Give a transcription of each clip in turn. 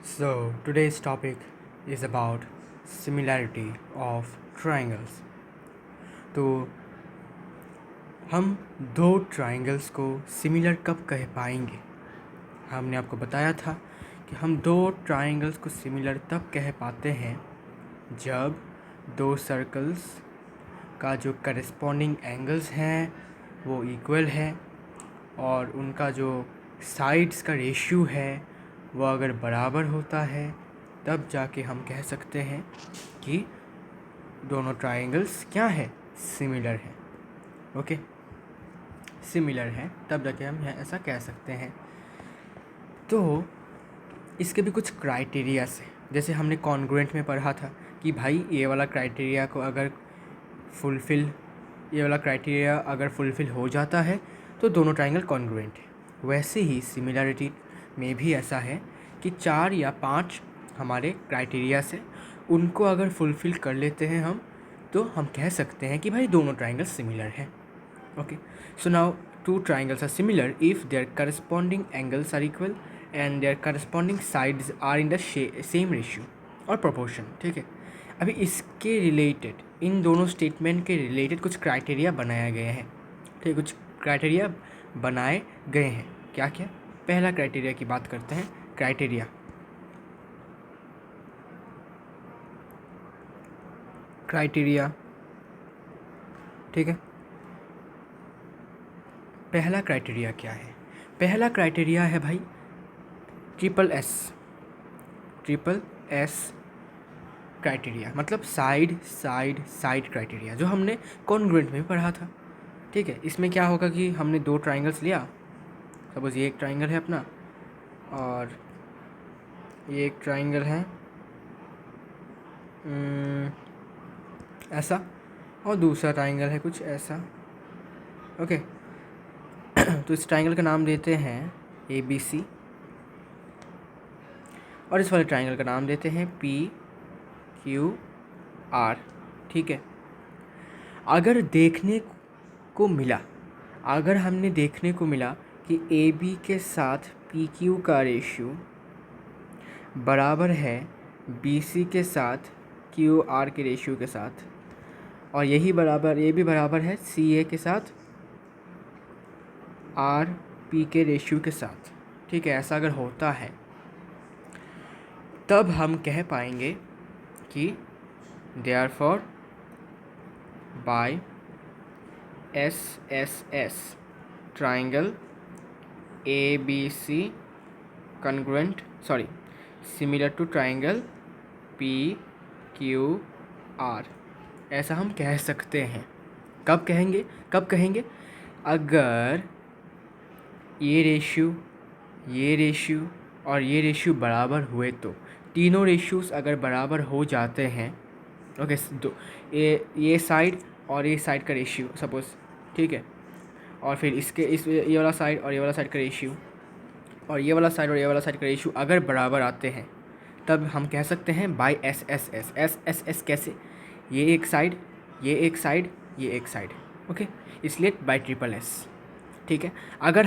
So today's topic is about similarity of triangles. तो हम दो ट्राइंगल्स को सिमिलर कब कह पाएंगे? हमने आपको बताया था कि हम दो ट्राइंगल्स को सिमिलर तब कह पाते हैं जब दो सर्कल्स का जो करस्पॉन्डिंग एंगल्स हैं वो इक्वल है और उनका जो साइड्स का रेशियो है वो अगर बराबर होता है, तब जाके हम कह सकते हैं कि दोनों ट्राइंगल्स क्या है, सिमिलर है। ओके, सिमिलर है, तब जाके हम ऐसा कह सकते हैं। तो इसके भी कुछ क्राइटेरियास हैं, जैसे हमने कॉन्ग्रुएंट में पढ़ा था कि भाई ये वाला क्राइटेरिया अगर फुलफ़िल हो जाता है तो दोनों ट्राइंगल कॉन्ग्रुएंट है। वैसे ही सिमिलरिटी में भी ऐसा है कि 4 या 5 हमारे क्राइटेरियास हैं, उनको अगर फुलफ़िल कर लेते हैं हम, तो हम कह सकते हैं कि भाई दोनों ट्राइंगल सिमिलर हैं। Okay, so now two triangles are similar if their corresponding angles are equal and their corresponding sides are in the same ratio और proportion। ठीक है, अभी इसके रिलेटेड, इन दोनों स्टेटमेंट के रिलेटेड कुछ क्राइटेरिया बनाया गया है। ठीक है, कुछ क्राइटेरिया बनाए गए हैं। क्या क्या? पहला क्राइटेरिया की बात करते हैं। क्राइटेरिया, ठीक है, पहला क्राइटेरिया क्या है? पहला क्राइटेरिया है भाई ट्रिपल एस क्राइटेरिया, मतलब साइड साइड साइड क्राइटेरिया, जो हमने कॉन्ग्रुएंट में पढ़ा था। ठीक है, इसमें क्या होगा कि हमने दो ट्राइंगल्स लिया, सपोज ये एक ट्राइंगल है अपना और ये एक ट्राइंगल है ऐसा, और दूसरा ट्राइंगल है कुछ ऐसा। ओके, तो इस ट्राइंगल का नाम देते हैं ABC और इस वाले ट्राइंगल का नाम देते हैं PQR। ठीक है, अगर हमने देखने को मिला कि AB के साथ PQ का रेशियो बराबर है BC के साथ QR के रेशियो के साथ, और ये भी बराबर है CA के साथ RP के रेशियो के साथ। ठीक है, ऐसा अगर होता है तब हम कह पाएंगे कि therefore by SSS triangle ABC similar to triangle PQR, ऐसा हम कह सकते हैं। कब कहेंगे? अगर ये रेशियो और ये रेशियो बराबर हुए, तो तीनों रेशियोस अगर बराबर हो जाते हैं, ओके, ये साइड और ये साइड का रेशियो सपोज, ठीक है, और फिर ये वाला साइड और ये वाला साइड का रेशियो, और ये वाला साइड और ये वाला साइड का रेशियो अगर बराबर आते हैं, तब हम कह सकते हैं बाय SSS। कैसे? ये एक साइड, ये एक साइड, ये एक साइड। ओके, इसलिए बाय SSS। ठीक है, अगर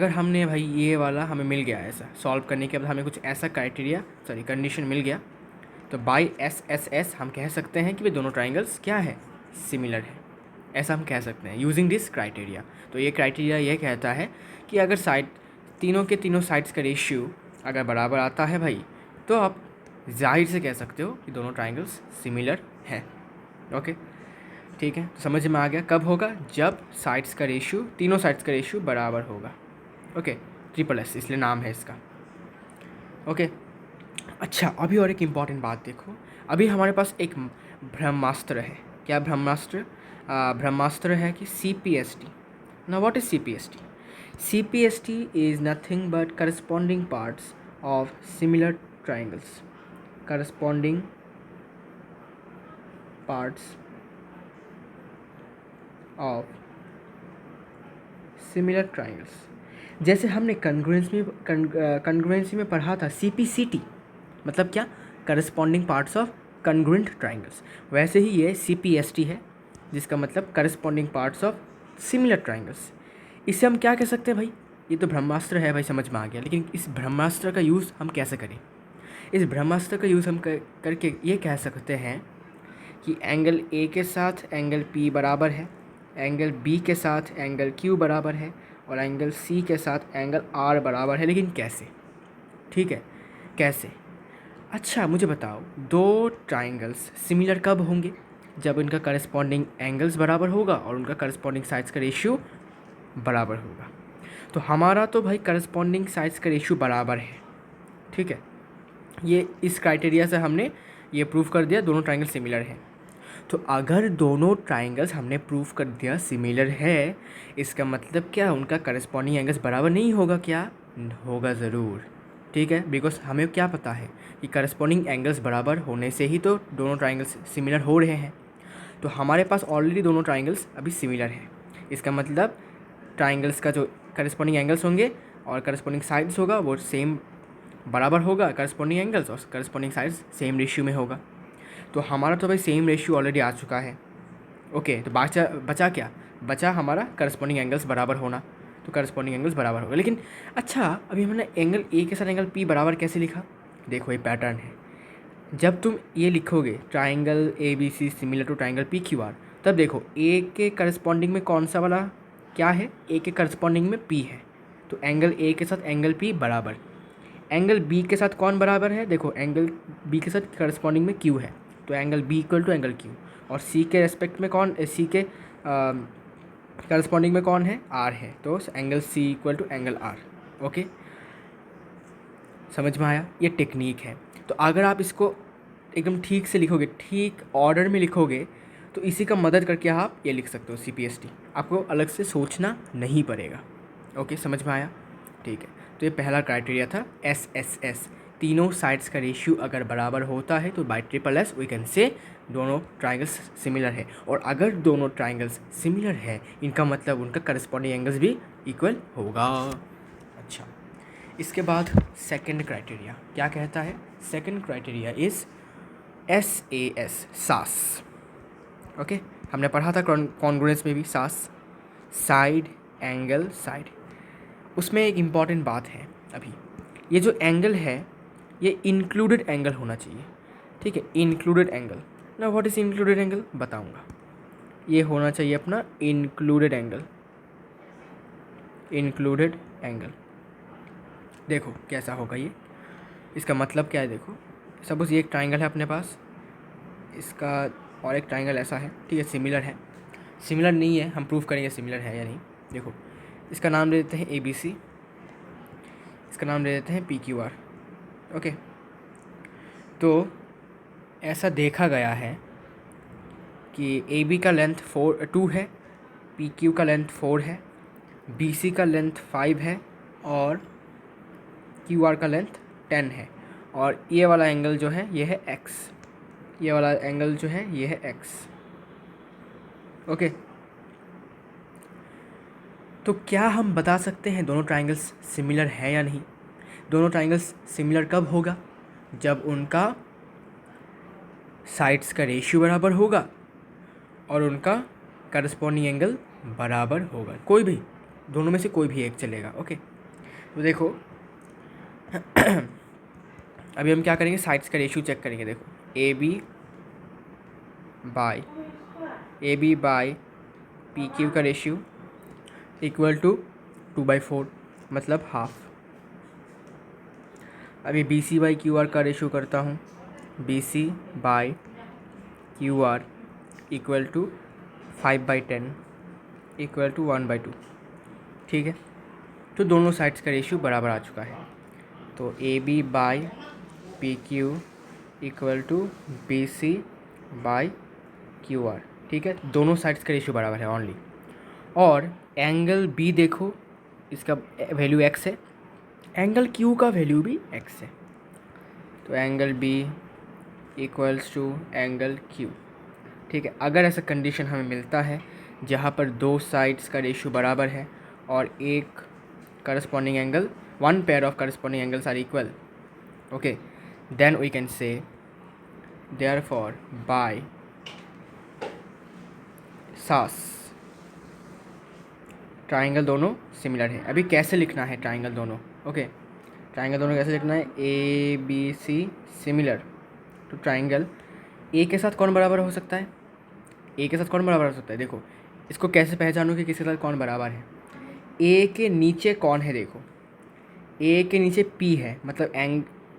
हमने भाई ये वाला हमें मिल गया, ऐसा सॉल्व करने के बाद हमें कुछ ऐसा कंडीशन मिल गया, तो बाय SSS हम कह सकते हैं कि वे दोनों ट्राइंगल्स क्या है, सिमिलर है। ऐसा हम कह सकते हैं यूजिंग दिस क्राइटेरिया। तो ये क्राइटेरिया ये कहता है कि अगर तीनों साइड्स का रेशियो अगर बराबर आता है भाई, तो आप जाहिर से कह सकते हो कि दोनों ट्राइंगल्स सिमिलर हैं। ओके, ठीक है, तो समझ में आ गया कब होगा? जब तीनों साइड्स का रेशियो बराबर होगा। ओके, SSS इसलिए नाम है इसका। ओके, अच्छा, अभी और एक इम्पॉर्टेंट बात देखो। अभी हमारे पास एक ब्रह्मास्त्र है। क्या ब्रह्मास्त्र? ब्रह्मास्त्र है कि CPST। Now what is CPST? CPST is nothing but corresponding parts of similar triangles. Corresponding parts of similar triangles। जैसे हमने कन्ग्रुएंसी में पढ़ा था CPCT, मतलब क्या? Corresponding parts of congruent triangles. वैसे ही ये CPST है, जिसका मतलब corresponding parts of similar triangles. इसे हम क्या कह सकते हैं भाई? ये तो ब्रह्मास्त्र है भाई, समझ में आ गया, लेकिन इस ब्रह्मास्त्र का यूज़ हम कैसे करें? इस ब्रह्मास्त्र का यूज़ हम करके ये कह सकते हैं कि एंगल ए के साथ एंगल पी बराबर है, एंगल बी के साथ एंगल क्यू बराबर है, और एंगल सी के साथ एंगल आर बराबर है। लेकिन कैसे? ठीक है, कैसे? अच्छा मुझे बताओ, दो ट्राइंगल्स सिमिलर कब होंगे? जब उनका करस्पॉन्डिंग एंगल्स बराबर होगा और उनका करस्पॉन्डिंग साइड्स का रेशियो बराबर होगा। तो हमारा तो भाई करस्पॉन्डिंग साइड्स का रेशियो बराबर है, ठीक है। ये इस क्राइटेरिया से हमने ये प्रूव कर दिया दोनों ट्राइंगल सिमिलर हैं। तो अगर दोनों ट्राइंगल्स हमने प्रूव कर दिया सिमिलर है, इसका मतलब क्या? उनका करस्पॉन्डिंग एंगल्स बराबर नहीं होगा क्या? होगा ज़रूर, ठीक है। बिकॉज हमें क्या पता है कि करस्पॉन्डिंग एंगल्स बराबर होने से ही तो दोनों ट्राइंगल्स सिमिलर हो रहे हैं। तो हमारे पास ऑलरेडी दोनों ट्राइंगल्स अभी सिमिलर हैं। इसका मतलब ट्राइंगल्स का जो करस्पॉन्डिंग एंगल्स होंगे और करस्पॉन्डिंग साइड्स होगा वो सेम बराबर होगा, करस्पॉन्डिंग एंगल्स और करस्पॉन्डिंग साइड्स सेम रेशियो में होगा। तो हमारा तो भाई सेम रेशियो ऑलरेडी आ चुका है। ओके, तो बचा क्या? बचा हमारा करस्पॉन्डिंग एंगल्स बराबर होना। तो करस्पॉन्डिंग एंगल्स बराबर होगा। लेकिन अच्छा, अभी हमने एंगल ए के साथ एंगल पी बराबर कैसे लिखा? देखो ये पैटर्न है। जब तुम ये लिखोगे triangle A B C similar to triangle P Q R, तब देखो ए के करस्पॉन्डिंग में कौन सा वाला क्या है? ए के करस्पॉन्डिंग में पी है। तो एंगल ए के साथ एंगल पी बराबर। एंगल बी के साथ कौन बराबर है? देखो एंगल बी के साथ करस्पॉन्डिंग में क्यू है, तो angle B equal to angle Q. और सी के रेस्पेक्ट में कौन, सी के करस्पॉन्डिंग में कौन है? आर है, तो angle C equal to angle R. Okay, समझ में आया? ये टेक्निक है। तो अगर आप इसको एकदम ठीक से लिखोगे, ठीक ऑर्डर में लिखोगे, तो इसी का मदद करके आप ये लिख सकते हो CPST। आपको अलग से सोचना नहीं पड़ेगा। ओके, समझ में आया? ठीक है। तो ये पहला क्राइटेरिया था SSS, तीनों साइड्स का रेशियो अगर बराबर होता है तो bye triple S V can से दोनों ट्राइंगल्स सिमिलर है। और अगर दोनों ट्राइंगल्स सिमिलर है, इनका मतलब उनका करस्पॉन्डिंग एंगल्स भी इक्वल होगा। अच्छा, इसके बाद सेकंड क्राइटेरिया क्या कहता है? सेकंड क्राइटेरिया इज़ SAS, सास। ओके, हमने पढ़ा था कॉन्ग्रुएंस में भी सास, साइड एंगल साइड। उसमें एक इम्पॉर्टेंट बात है अभी, ये जो एंगल है ये इंक्लूडेड एंगल होना चाहिए, ठीक है। इंक्लूडेड एंगल ना, व्हाट इज़ इंक्लूडेड एंगल बताऊंगा। ये होना चाहिए अपना इंक्लूडेड एंगल। इंक्लूडेड एंगल देखो कैसा होगा ये, इसका मतलब क्या है? देखो सपोज ये एक ट्राइंगल है अपने पास, इसका और एक ट्राइंगल ऐसा है, ठीक है, सिमिलर है। सिमिलर नहीं है, हम प्रूव करेंगे सिमिलर है या नहीं। देखो इसका नाम दे देते हैं ABC, इसका नाम दे देते हैं PQR। ओके, तो ऐसा देखा गया है कि AB का लेंथ 2 है, PQ का लेंथ 4 है, BC का लेंथ 5 है और QR का लेंथ 10 है। और ये वाला एंगल जो है ये है X, ये वाला एंगल जो है ये है X। ओके, तो क्या हम बता सकते हैं दोनों ट्राइंगल्स सिमिलर है या नहीं? दोनों ट्राइंगल्स सिमिलर कब होगा? जब उनका साइड्स का रेशियो बराबर होगा और उनका करस्पॉन्डिंग एंगल बराबर होगा। कोई भी दोनों में से कोई भी एक चलेगा। ओके, तो देखो अभी हम क्या करेंगे, साइड्स का रेशियो चेक करेंगे। देखो ए बी बाई PQ का रेशियो इक्वल टू 2/4, मतलब हाफ। अभी BC बाई QR का रेशियो करता हूँ, BC by QR equal to 5/10 equal to 1/2, ठीक है। तो दोनों साइड्स का रेशियो बराबर आ चुका है। तो AB by PQ equal to BC by QR, ठीक है। दोनों साइड्स का रेशियो बराबर है ओनली। और एंगल B देखो, इसका वैल्यू X है, एंगल Q का वैल्यू भी X है। तो angle B equals to angle Q, ठीक है। अगर ऐसा कंडीशन हमें मिलता है जहाँ पर दो साइड्स का रेशियो बराबर है और एक corresponding angle, one pair of corresponding angles are equal, okay, then we can say therefore by SAS triangle दोनों सिमिलर है। अभी कैसे लिखना है ट्राइंगल दोनों? ओके, ट्राइंगल दोनों कैसे लिखना है? A B C similar. तो ट्राइंगल ए के साथ कौन बराबर हो सकता है? ए के साथ कौन बराबर हो सकता है? देखो, इसको कैसे पहचानो कि किसके साथ कौन बराबर है? ए के नीचे कौन है? देखो, ए के नीचे पी है, मतलब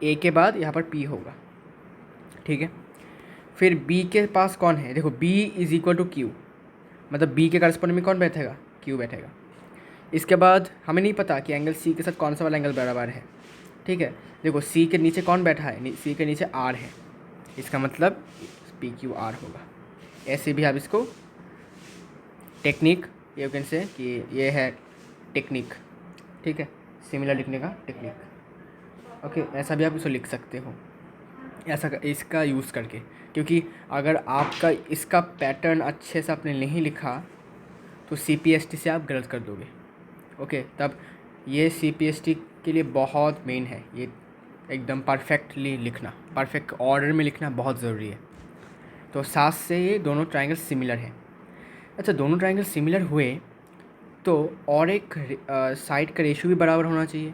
ए के बाद यहाँ पर पी होगा, ठीक है। फिर बी के पास कौन है? देखो, B is equal to Q, मतलब बी के करस्पॉन्डिंग में कौन बैठेगा? क्यू बैठेगा। इसके बाद हमें नहीं पता कि एंगल सी के साथ कौन सा वाला एंगल बराबर है, ठीक है। देखो, सी के नीचे कौन बैठा है? सी के नीचे आर है, इसका मतलब पी क्यू आर होगा। ऐसे भी आप इसको टेक्निक, यू कैन से कि ये है टेक्निक, ठीक है, सिमिलर लिखने का टेक्निक। ओके, ऐसा भी आप इसको लिख सकते हो, ऐसा इसका यूज़ करके। क्योंकि अगर आपका इसका पैटर्न अच्छे से आपने नहीं लिखा तो CPST से आप गलत कर दोगे। ओके, तब ये CPST के लिए बहुत मेन है, ये एकदम परफेक्टली लिखना, परफेक्ट ऑर्डर में लिखना बहुत ज़रूरी है। तो 7 से ये दोनों ट्राइंगल सिमिलर हैं। अच्छा, दोनों ट्राइंगल सिमिलर हुए तो और एक साइड का रेशियो भी बराबर होना चाहिए,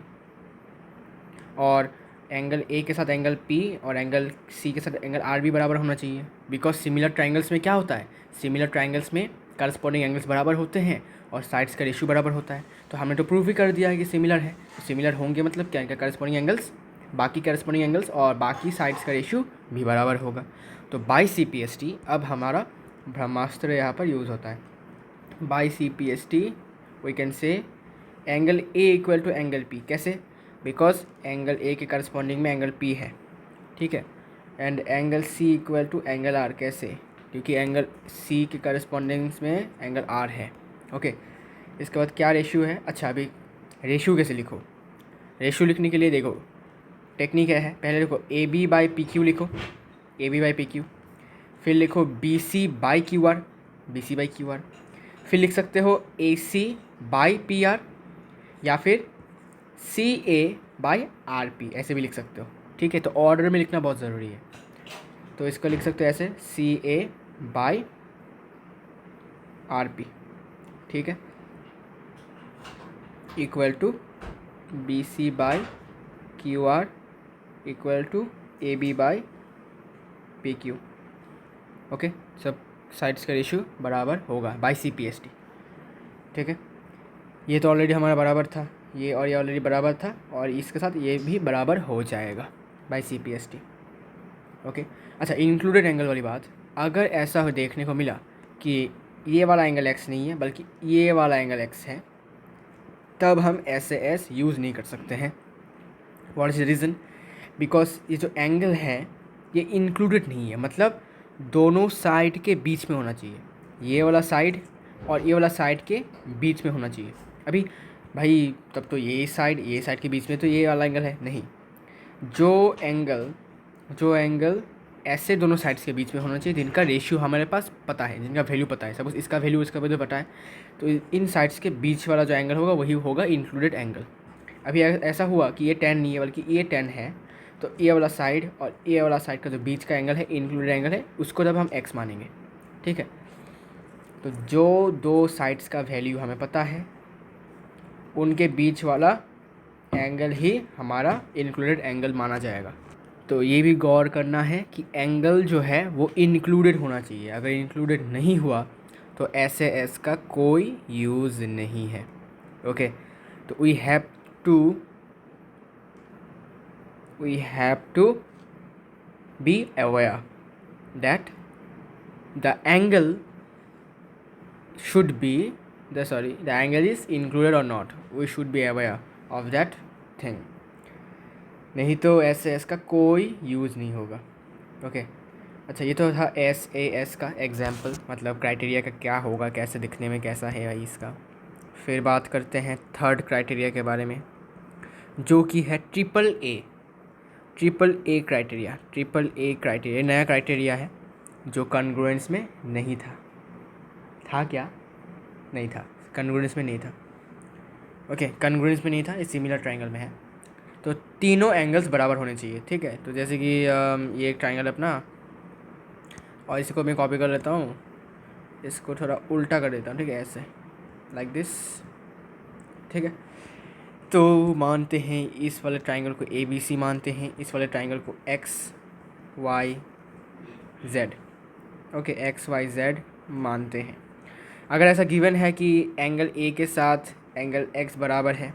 और एंगल ए के साथ एंगल पी और एंगल सी के साथ एंगल आर भी बराबर होना चाहिए। बिकॉज सिमिलर ट्राइंगल्स में क्या होता है? सिमिलर ट्राइंगल्स में करस्पॉन्डिंग एंगल्स बराबर होते हैं और साइड्स का रेशियो बराबर होता है। तो हमने तो प्रूव ही कर दिया है कि सिमिलर है। तो सिमिलर होंगे मतलब क्या? इनका करस्पॉन्डिंग एंगल्स, बाकी करस्पॉन्डिंग एंगल्स और बाकी साइड्स का रेशियो भी बराबर होगा। तो बाय CPST अब हमारा ब्रह्मास्त्र यहाँ पर यूज़ होता है। By CPST we can say angle A equal to angle P. कैसे? बिकॉज एंगल ए के करस्पॉन्डिंग में एंगल पी है, ठीक है, and angle C equal to angle R. कैसे? क्योंकि एंगल सी के करस्पॉन्डिंग्स में एंगल आर है। ओके, इसके बाद क्या रेशियो है? अच्छा, अभी रेशियो कैसे लिखो? रेशियो लिखने के लिए देखो टेक्निक है। पहले देखो AB/PQ लिखो, AB/PQ। फिर लिखो BC/QR, BC/QR। फिर लिख सकते हो AC/PR या फिर CA/RP, ऐसे भी लिख सकते हो, ठीक है। तो ऑर्डर में लिखना बहुत ज़रूरी है। तो इसको लिख सकते हो ऐसे CA/RP, ठीक है, equal to BC/QR equal to AB/PQ। Okay, सब साइड्स का रेशियो बराबर होगा बाय CPST, ठीक है। ये तो ऑलरेडी हमारा बराबर था, ये और ये ऑलरेडी बराबर था, और इसके साथ ये भी बराबर हो जाएगा बाय CPST। ओके, अच्छा, इंक्लूडेड एंगल वाली बात, अगर ऐसा देखने को मिला कि ये वाला एंगल x नहीं है बल्कि ये वाला एंगल x है, तब हम SAS यूज़ नहीं कर सकते हैं। What is the reason? Because ये जो एंगल है ये इंक्लूडेड नहीं है, मतलब दोनों साइड के बीच में होना चाहिए। ये वाला साइड और ये वाला साइड के बीच में होना चाहिए। अभी भाई, तब तो ये साइड के बीच में तो ये वाला एंगल है नहीं। जो एंगल ऐसे दोनों साइड्स के बीच में होना चाहिए जिनका रेशियो हमारे पास पता है, जिनका वैल्यू पता है, सपोज इसका वैल्यू इसका वैल्यू पता है, तो इन साइड्स के बीच वाला जो एंगल होगा वही होगा इंक्लूडेड एंगल। अभी ऐसा हुआ कि ये 10 नहीं है बल्कि ये 10 है, तो ये वाला साइड और ये वाला साइड का जो बीच का एंगल है, इंक्लूडेड एंगल है, उसको जब हम x मानेंगे, ठीक है। तो जो दो साइड्स का वैल्यू हमें पता है उनके बीच वाला एंगल ही हमारा इंक्लूडेड एंगल माना जाएगा। तो ये भी गौर करना है कि एंगल जो है वो इंक्लूडेड होना चाहिए। अगर इंक्लूडेड नहीं हुआ तो SAS का कोई यूज़ नहीं है। ओके, तो we have to be aware that the angle should be the angle is included or not. We should be aware of that thing, नहीं तो SAS का कोई यूज़ नहीं होगा। ओके, अच्छा, ये तो था SAS का एग्जाम्पल, मतलब क्राइटेरिया का क्या होगा, कैसे दिखने में कैसा है भाई इसका। फिर बात करते हैं थर्ड क्राइटेरिया के बारे में, जो कि है AAA क्राइटेरिया। नया क्राइटेरिया है जो कॉन्ग्रुएंस में नहीं था क्या? नहीं था, कॉन्ग्रुएंस में नहीं था। ओके, कॉन्ग्रुएंस में नहीं था, ये सिमिलर ट्राइंगल में है। तो तीनों एंगल्स बराबर होने चाहिए, ठीक है। तो जैसे कि ये एक ट्राइंगल अपना, और इसको मैं कॉपी कर लेता हूँ, इसको थोड़ा उल्टा कर देता हूँ, ठीक है, ऐसे लाइक दिस, ठीक है। तो मानते हैं इस वाले ट्राइंगल को ए बी सी मानते हैं, इस वाले ट्राइंगल को X Y Z, okay X Y Z मानते हैं। अगर ऐसा गिवन है कि एंगल ए के साथ एंगल एक्स बराबर है,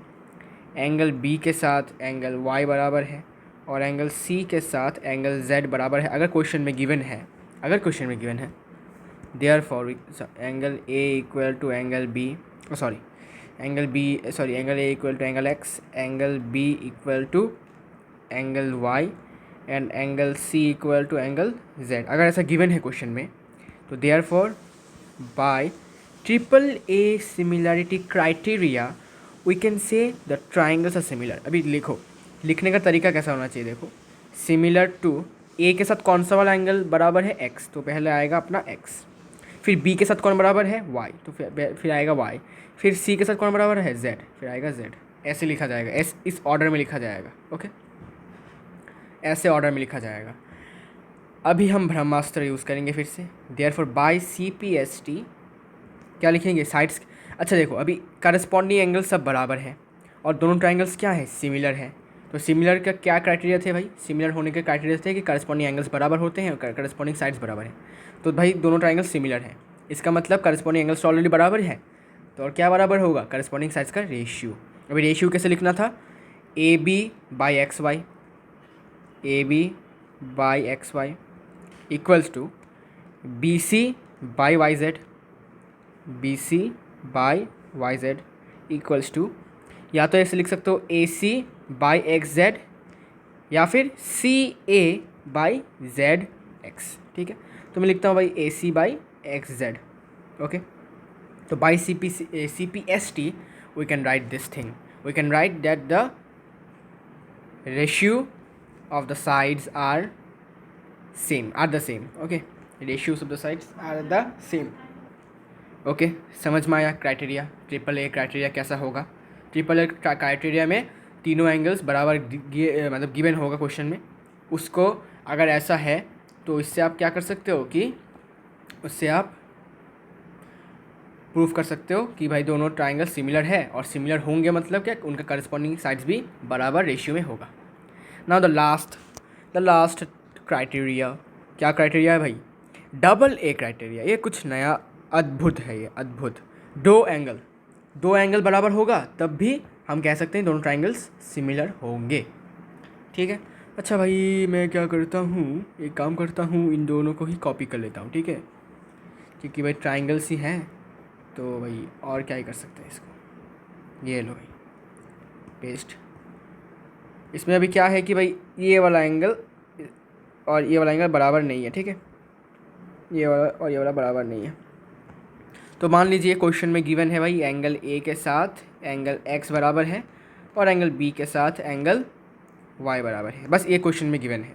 एंगल बी के साथ एंगल वाई बराबर है और एंगल सी के साथ एंगल जेड बराबर है, अगर क्वेश्चन में गिवन है, अगर क्वेश्चन में गिवन है, therefore angle A equal to angle B, sorry angle B, sorry angle A equal to angle X, angle B equal to angle Y and angle C equal to angle Z, अगर ऐसा given है question में, तो therefore by triple A similarity criteria we can say the triangles are similar. अभी लिखो, लिखने का तरीका कैसा होना चाहिए, देखो सिमिलर टू ए के साथ कौन सा वाला एंगल बराबर है एक्स, तो पहले आएगा अपना एक्स, फिर बी के साथ कौन बराबर है वाई, तो फिर आएगा वाई, फिर सी के साथ कौन बराबर है जेड, फिर आएगा जेड। ऐसे लिखा जाएगा, इस ऑर्डर में लिखा जाएगा, ओके ऐसे ऑर्डर में लिखा जाएगा। अभी हम ब्रह्मास्त्र यूज़ करेंगे फिर से, देयरफॉर बाय CPST क्या लिखेंगे साइड्स। अच्छा देखो, अभी करस्पॉन्डिंग एंगल सब बराबर है और दोनों ट्राइंगल्स क्या है सिमिलर है, तो सिमिलर का क्या क्राइटेरिया थे भाई, सिमिलर होने के क्राइटेरिया थे कि करस्पॉन्डिंग एंगल्स बराबर होते हैं और करस्पॉन्डिंग साइड्स बराबर हैं, तो भाई दोनों ट्राइंगल्स सिमिलर हैं, इसका मतलब करस्पॉन्डिंग एंगल्स ऑलरेडी बराबर है, तो और क्या बराबर होगा करस्पॉन्डिंग साइड्स का रेशियो। अभी रेशियो कैसे लिखना था, AB by X Y, AB by X Y equals to BC by Y Z, BC by Y Z equals to, या तो ऐसे लिख सकते हो AC बाई एक्स जेड या फिर CA बाई जेड एक्स, ठीक है। तो मैं लिखता हूँ भाई AC by X Z, okay. तो by CPST we can write this thing, we can write that the ratio of the sides are the same, okay, ratios of the sides are the same, okay। समझ में आया criteria, triple A criteria कैसा होगा। Triple A criteria में तीनों angles बराबर मतलब given होगा क्वेश्चन में, उसको अगर ऐसा है तो इससे आप क्या कर सकते हो कि उससे आप प्रूफ कर सकते हो कि भाई दोनों ट्राइंगल सिमिलर है, और सिमिलर होंगे मतलब क्या, उनका करस्पॉन्डिंग साइड्स भी बराबर रेशियो में होगा। नाउ द लास्ट क्राइटेरिया, क्या क्राइटेरिया है भाई, डबल ए क्राइटेरिया। ये कुछ नया अद्भुत है, ये अद्भुत। दो एंगल बराबर होगा तब भी हम कह सकते हैं दोनों ट्राइंगल्स सिमिलर होंगे, ठीक है। अच्छा भाई मैं क्या करता हूँ, एक काम करता हूँ, इन दोनों को ही कॉपी कर लेता हूँ, ठीक है, क्योंकि भाई ट्राइंगल्स ही हैं तो भाई और क्या ही कर सकते हैं इसको। ये लो भाई पेस्ट। इसमें अभी क्या है कि भाई ये वाला एंगल और ये वाला एंगल बराबर नहीं है, ठीक है, ये वाला और ये वाला बराबर नहीं है। तो मान लीजिए क्वेश्चन में गिवन है भाई एंगल ए के साथ एंगल एक्स बराबर है और एंगल बी के साथ एंगल वाई बराबर है, बस ये क्वेश्चन में गिवन है।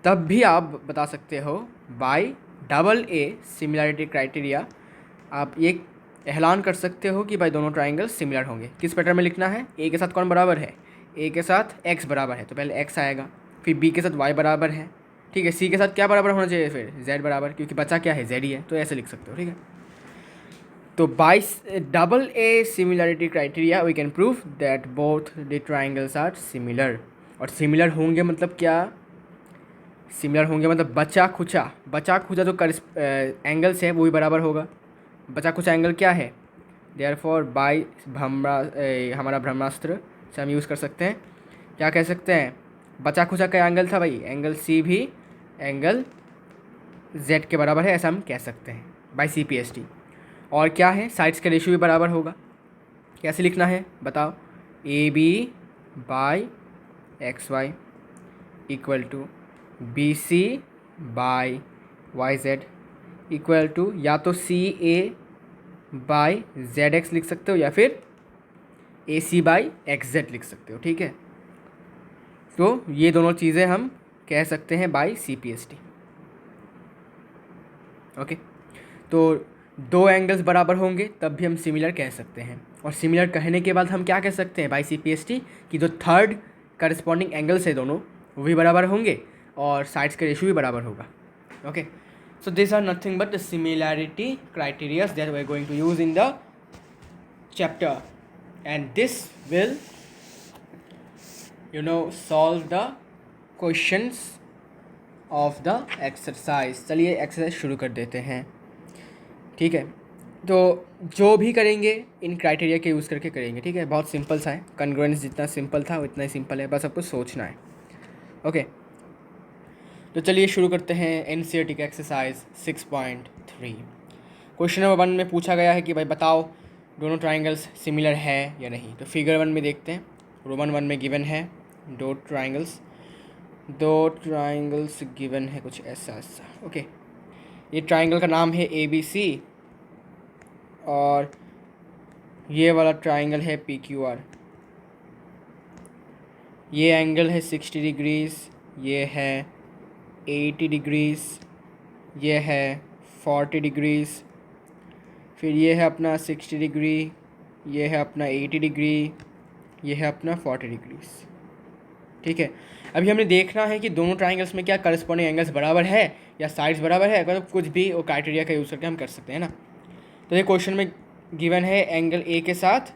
तब भी आप बता सकते हो bye double A similarity criteria, आप ये ऐलान कर सकते हो कि भाई दोनों ट्राइंगल सिमिलर होंगे। किस पैटर्न में लिखना है, ए के साथ कौन बराबर है, ए के साथ एक्स बराबर है तो पहले एक्स आएगा, फिर बी के साथ वाई बराबर है, ठीक है, सी के साथ क्या बराबर होना चाहिए फिर जेड बराबर, क्योंकि बचा क्या है जेड ही है, तो ऐसे लिख सकते हो, ठीक है। तो by double A similarity criteria we can prove that both the triangles are similar. और सिमिलर होंगे मतलब क्या, सिमिलर होंगे मतलब बचा खुचा जो एंगल्स है वो भी बराबर होगा। बचा खुचा एंगल क्या है, देयरफॉर बाय हमारा ब्रह्मास्त्र से हम यूज़ कर सकते हैं, क्या कह सकते हैं, बचा खुचा का एंगल था भाई, एंगल सी भी एंगल जेड के बराबर है, ऐसा हम कह सकते हैं बाय CPST। और क्या है, साइड्स का रेशियो भी बराबर होगा। कैसे लिखना है बताओ, AB by X Y equal to BC by Y Z equal to, या तो CA बाई ZX लिख सकते हो या फिर AC बाई XZ लिख सकते हो, ठीक है। तो ये दोनों चीज़ें हम कह सकते हैं बाय CPST, ओके। तो दो एंगल्स बराबर होंगे तब भी हम सिमिलर कह सकते हैं, और सिमिलर कहने के बाद हम क्या कह सकते हैं बाय CPST कि जो थर्ड करस्पॉन्डिंग एंगल्स है दोनों वो भी बराबर होंगे और साइड्स का रेशियो भी बराबर होगा, okay. So these are nothing but the similarity criteria that we are going to use in the chapter and this will solve the questions of the exercise. चलिए एक्सरसाइज शुरू कर देते हैं, ठीक है। तो जो भी करेंगे इन क्राइटेरिया के यूज़ करके करेंगे, ठीक है। बहुत सिंपल सा है, कॉन्ग्रुएंस जितना सिंपल था उतना ही सिंपल है, बस आपको सोचना है, ओके। तो चलिए शुरू करते हैं एनसीईआरटी का एक्सरसाइज 6.3। क्वेश्चन नंबर 1 में पूछा गया है कि भाई बताओ दोनों ट्राइंगल्स सिमिलर है या नहीं। तो फिगर 1 में देखते हैं, रोमन 1 में गिवन है दो ट्राइंगल्स गिवन है कुछ ऐसा ऐसा, ओके। ये ट्राइंगल का नाम है ABC और ये वाला ट्राइंगल है PQR। ये एंगल है 60 डिग्रीज़, ये है 80 डिग्रीज़, ये है 40 डिग्रीज़, फिर ये है अपना 60 डिग्री, ये है अपना 80 डिग्री, ये है अपना 40 डिग्रीज़, ठीक है। अभी हमने देखना है कि दोनों ट्राइंगल्स में क्या करस्पॉन्डिंग एंगल्स बराबर है या साइड्स बराबर है, मतलब कुछ भी वो क्राइटेरिया का यूज़ करके हम कर सकते हैं ना। तो ये क्वेश्चन में गिवन है एंगल A के साथ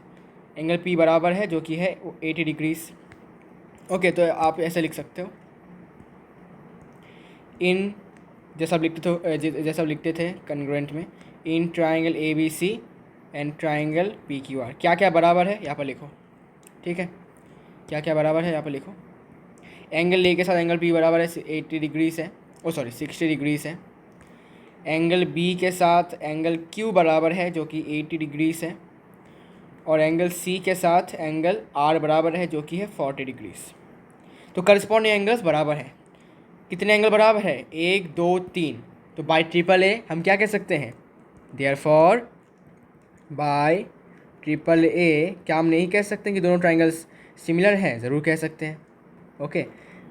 एंगल P बराबर है जो कि है 80 डिग्रीज़, ओके। तो आप ऐसे लिख सकते हो इन जैसा आप लिखते थे कॉन्ग्रुएंट में, in triangle ABC and triangle PQR क्या क्या बराबर है यहाँ पर लिखो, ठीक है। क्या क्या बराबर है यहाँ पर लिखो। एंगल A के साथ एंगल P बराबर है 80 डिग्रीज़ है, 60 डिग्रीज़ है। एंगल B के साथ एंगल Q बराबर है जो कि 80 डिग्रीज़ है, और एंगल C के साथ एंगल R बराबर है जो कि है 40 डिग्रीज़। तो करस्पॉन्डिंग एंगल्स बराबर है। कितने एंगल बराबर है? 1 2 3। तो बाय ट्रिपल ए हम क्या कह सकते हैं, देयरफॉर बाय ट्रिपल ए क्या हम नहीं कह सकते कि दोनों ट्राइंगल्स सिमिलर हैं? ज़रूर कह सकते हैं, okay.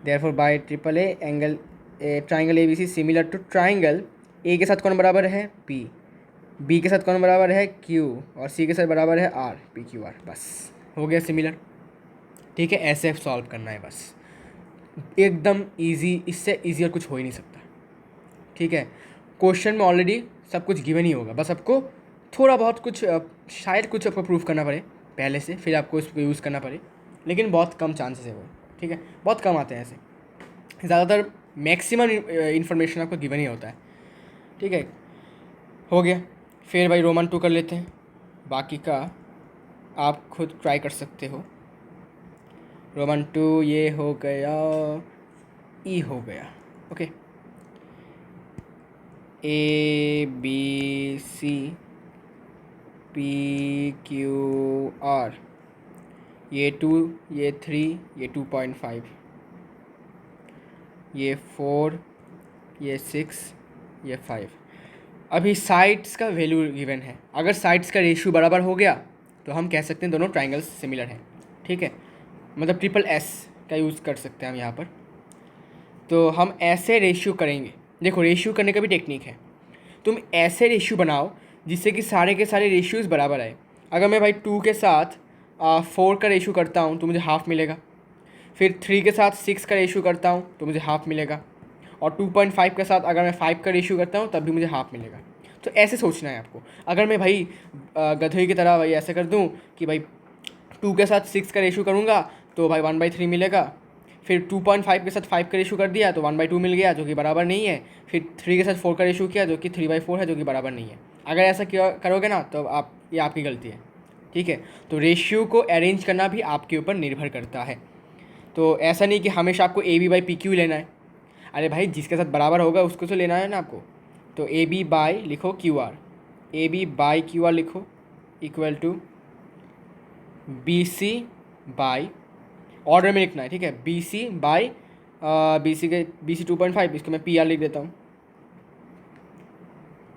Therefore by triple A angle triangle ABC similar to triangle A के साथ कौन बराबर है? P, B के साथ कौन बराबर है? Q, और C के साथ बराबर है R, PQR। बस हो गया सिमिलर, ठीक है। ऐसे सॉल्व करना है बस, एकदम इजी, इससे इजी और कुछ हो ही नहीं सकता, ठीक है। क्वेश्चन में ऑलरेडी सब कुछ गिवन ही होगा, बस आपको थोड़ा बहुत कुछ शायद कुछ आपको प्रूफ करना पड़े पहले से, फिर आपको इसको यूज़ करना पड़े, लेकिन बहुत कम चांसेस है वो, ठीक है। बहुत कम आते हैं ऐसे, ज़्यादातर मैक्सिमम इन्फॉर्मेशन आपको गिवन ही होता है, ठीक है। हो गया, फिर भाई रोमन 2 कर लेते हैं, बाकी का आप खुद ट्राई कर सकते हो। रोमन 2 ये हो गया, ई हो गया, ओके। ABC PQR, ये 2, ये 3, ये 2.5, ये 4, ये 6, ये 5। अभी साइड्स का वैल्यू गिवन है, अगर साइड्स का रेशियो बराबर हो गया तो हम कह सकते हैं दोनों ट्राइंगल्स सिमिलर हैं, ठीक है। मतलब ट्रिपल S का यूज़ कर सकते हैं हम यहाँ पर। तो हम ऐसे रेशियो करेंगे, देखो रेशियो करने का भी टेक्निक है। तुम ऐसे रेशियो बनाओ जिससे कि सारे के सारे रेशियोज़ बराबर आए। अगर मैं भाई 2 के साथ 4 का रेशियो करता हूँ तो मुझे हाफ़ मिलेगा, फिर 3 के साथ 6 का रेशियो करता हूँ तो मुझे हाफ़ मिलेगा, और 2.5 के साथ अगर मैं 5 का रेशियो करता हूँ तब भी मुझे हाफ़ मिलेगा। तो ऐसे सोचना है आपको। अगर मैं भाई गधे की तरह भाई ऐसे कर दूँ कि भाई 2 के साथ 6 का रेशियो करूँगा तो भाई 1/3 मिलेगा, फिर 2.5 के साथ 5 का रेशियो कर दिया तो 1/2 मिल गया जो कि बराबर नहीं है, फिर 3 के साथ 4 का रेशियो किया जो कि 3/4 है जो कि बराबर नहीं है। अगर ऐसा किया करोगे ना तो ये आपकी गलती है, ठीक है। तो रेशियो को अरेंज करना भी आपके ऊपर निर्भर करता है। तो ऐसा नहीं कि हमेशा आपको AB/PQ लेना है, अरे भाई जिसके साथ बराबर होगा उसको तो लेना है ना आपको। तो AB/ लिखो QR, AB/QR लिखो इक्वल टू BC/, ऑर्डर में लिखना है, ठीक है। BC 2.5, इसको मैं PR लिख देता हूँ।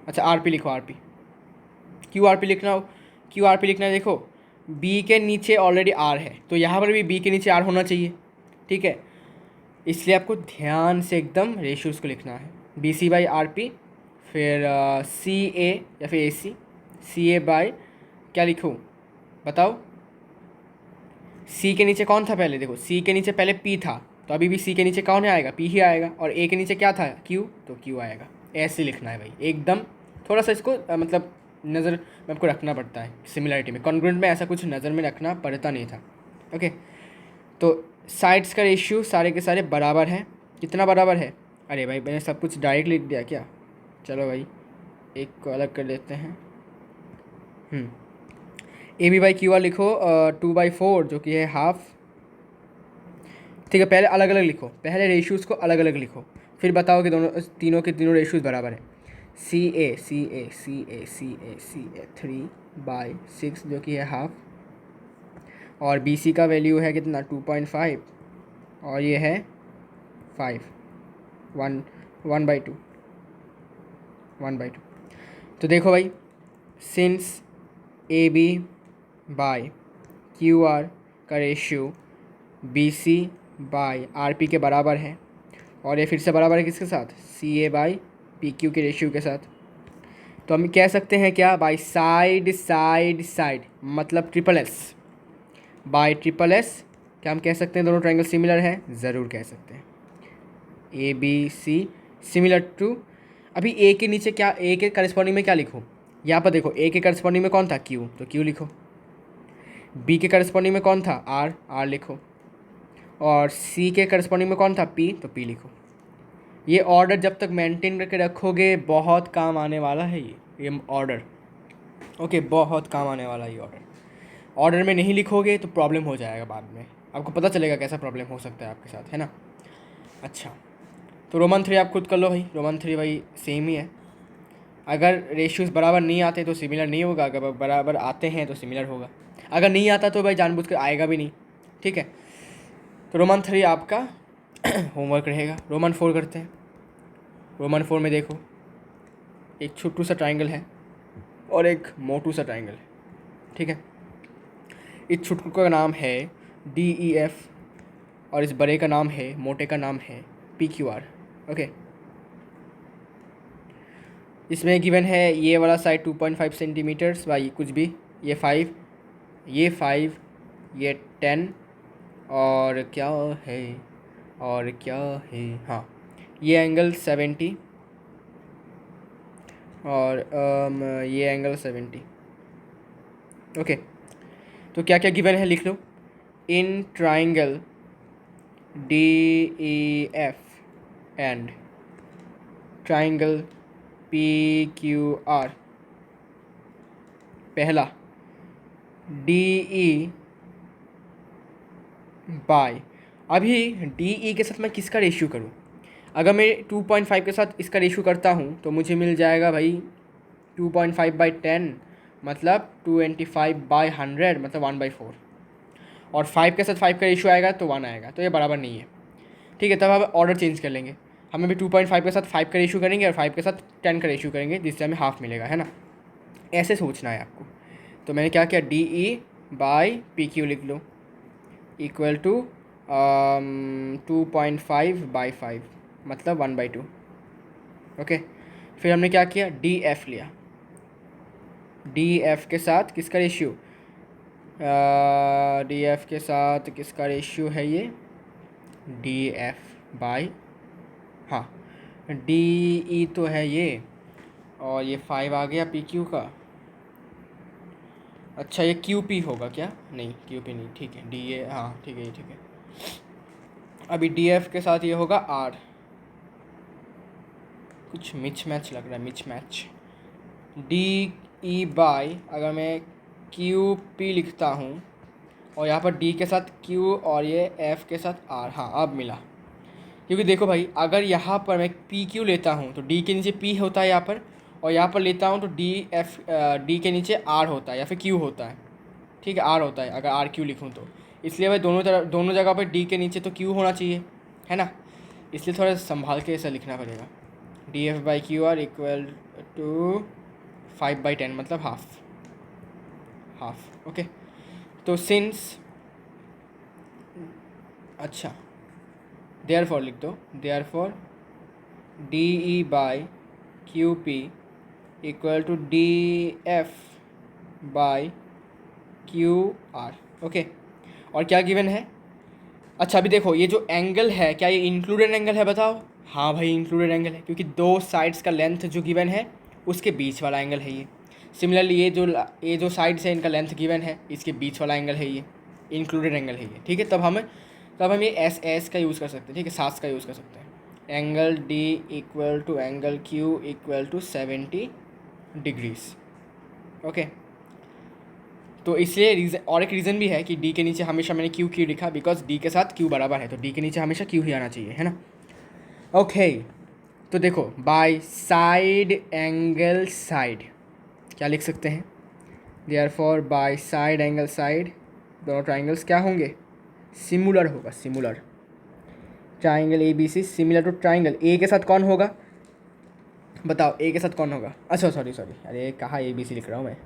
अच्छा RP लिखो, RP QRP लिखना हो, QRP लिखना है। देखो B के नीचे ऑलरेडी R है तो यहाँ पर भी B के नीचे R होना चाहिए, ठीक है। इसलिए आपको ध्यान से एकदम रेशियोज़ को लिखना है, BC/RP, फिर CA या फिर AC, CA बाय क्या लिखूँ बताओ। C के नीचे कौन था पहले? देखो C के नीचे पहले P था तो अभी भी C के नीचे कौन आएगा? P ही आएगा, और A के नीचे क्या था? Q, तो Q आएगा। ऐसे लिखना है भाई एकदम। थोड़ा सा इसको मतलब नज़र में आपको रखना पड़ता है सिमिलरिटी में। कॉन्ग्रुएंट में ऐसा कुछ नज़र में रखना पड़ता नहीं था। ओके, तो साइड्स का रेशियो सारे के सारे बराबर हैं। कितना बराबर है? अरे भाई मैंने सब कुछ डायरेक्ट लिख दिया क्या? चलो भाई एक को अलग कर लेते हैं। A B by Q R लिखो 2/4 जो कि है हाफ। ठीक है, पहले अलग अलग लिखो, पहले रेशियोज़ को अलग अलग लिखो, फिर बताओ कि दोनों तीनों के तीनों रेशियोज़ बराबर है। सी ए 3/6 जो कि है हाफ, और बी सी का वैल्यू है कितना 2.5, और ये है 5, 1/2। तो देखो भाई, since A B by Q R का ratio B C by R P के बराबर है, और ये फिर से बराबर है किसके साथ? सी ए बाई पी क्यू के रेशियो के साथ। तो हम कह सकते हैं क्या? बाई साइड साइड साइड मतलब triple S, by triple S क्या हम कह सकते हैं दोनों ट्रायंगल सिमिलर है? ज़रूर कह सकते हैं। A B C similar to, अभी ए के नीचे क्या, ए के करस्पॉन्डिंग में क्या लिखूँ? यहाँ पर देखो, ए के करस्पॉन्डिंग में कौन था? क्यू, तो क्यू लिखो। बी के करस्पॉन्डिंग में कौन था? आर, आर लिखो। और सी के करस्पॉन्डिंग में कौन था? पी, तो पी लिखो। ये ऑर्डर जब तक मेंटेन करके रखोगे बहुत काम आने वाला है ये ऑर्डर। ओके, बहुत काम आने वाला है ये ऑर्डर। ऑर्डर में नहीं लिखोगे तो प्रॉब्लम हो जाएगा बाद में, आपको पता चलेगा कैसा प्रॉब्लम हो सकता है आपके साथ, है ना। अच्छा, तो रोमन 3 आप खुद कर लो भाई। रोमन 3 भाई सेम ही है। अगर रेशियोज़ बराबर नहीं आते तो सिमिलर नहीं होगा, अगर बराबर आते हैं तो सिमिलर होगा, अगर नहीं आता तो भाई जानबूझ कर आएगा भी नहीं। ठीक है, तो रोमन 3 आपका होमवर्क रहेगा। रोमन 4 करते हैं। रोमन 4 में देखो, एक छोटू सा ट्रायंगल है और एक मोटू सा ट्रायंगल है। ठीक है, इस छोटू का नाम है डी ई एफ, और इस बड़े का नाम है, मोटे का नाम है पी क्यू आर। ओके, इसमें गिवन है ये वाला साइड 2.5 सेंटीमीटर्स बाई कुछ भी, ये 5, ये 5, ये 10, और क्या है, और क्या है, हाँ ये एंगल 70, और ये एंगल 70। ओके, तो क्या क्या गिवन है लिख लो। In triangle D E F and triangle P Q R, पहला डी ई बाय, अभी डी ई के साथ मैं किसका रेशियो करूँ? अगर मैं 2.5 के साथ इसका रेशियो करता हूँ तो मुझे मिल जाएगा भाई 2.5/10 मतलब 25/100 मतलब 1/4, और 5 के साथ 5 का रेशियो आएगा तो 1 आएगा, तो ये बराबर नहीं है। ठीक है, तब हम ऑर्डर चेंज कर लेंगे। हमें भी 2.5 के साथ 5 का रेशियो करेंगे और 5 के साथ 10 का रेशियो करेंगे, जिससे हमें हाफ मिलेगा, है ना। ऐसे सोचना है आपको। तो मैंने क्या किया, D E by P Q लिख लो इक्वल टू 2.5/5 मतलब 1/2। ओके, फिर हमने क्या किया, डी एफ लिया। डी एफ के साथ किसका रेशियो, डी एफ के साथ किसका रेशियो है ये, डी एफ बाई, हाँ डी ई तो है ये, और ये 5 आ गया पी क्यू का। अच्छा, ये क्यू पी होगा क्या? नहीं, क्यू पी नहीं, ठीक है डी ए, हाँ ठीक है ये ठीक है। अभी डी एफ के साथ ये होगा आर, कुछ मिच मैच लग रहा है, Mitch match. D E by, अगर मैं क्यू पी लिखता हूँ और यहाँ पर डी के साथ क्यू और ये एफ के साथ आर, हाँ अब मिला। क्योंकि देखो भाई, अगर यहाँ पर मैं पी क्यू लेता हूँ तो डी के नीचे पी होता है यहाँ पर, और यहाँ पर लेता हूँ तो डी के नीचे आर होता है या फिर क्यू होता है। ठीक है, आर होता है अगर आर क्यू लिखूँ तो, इसलिए भाई दोनों जगह पर डी के नीचे तो क्यू होना चाहिए, है ना। इसलिए थोड़ा संभाल के ऐसा लिखना पड़ेगा। D F by Q R equal to 5/10 मतलब हाफ, हाफ। ओके, तो सिंस, अच्छा देयरफॉर लिख दो, therefore D E by Q P equal to D F by Q R. Okay, और क्या गिवन है? अच्छा अभी देखो, ये जो एंगल है क्या ये इंक्लूडेड एंगल है, बताओ। हाँ भाई इंक्लूडेड एंगल है, क्योंकि दो साइड्स का लेंथ जो गिवन है उसके बीच वाला एंगल है ये। सिमिलरली ये जो साइड्स है इनका लेंथ गिवन है, इसके बीच वाला एंगल है ये, इंक्लूडेड एंगल है ये, ठीक है। तब हम ये एस एस का यूज़ कर सकते हैं, ठीक है, सास का यूज़ कर सकते हैं। Angle D equal to angle Q equal to 70 degrees, okay. तो इसलिए रीज़न, और एक रीज़न भी है कि डी के नीचे हमेशा मैंने क्यू क्यू लिखा, बिकॉज डी के साथ क्यू बराबर है, तो डी के नीचे हमेशा क्यू ही आना चाहिए, है ना। ओके तो देखो, बाय साइड एंगल साइड क्या लिख सकते हैं, therefore by side angle side दोनों ट्राइंगल्स क्या होंगे, सिमुलर होगा, similar. Triangle A B C similar to triangle A के साथ कौन होगा, बताओ ए के साथ कौन होगा, अच्छा सॉरी अरे कहाँ ए बी सी लिख रहा हूँ मैं,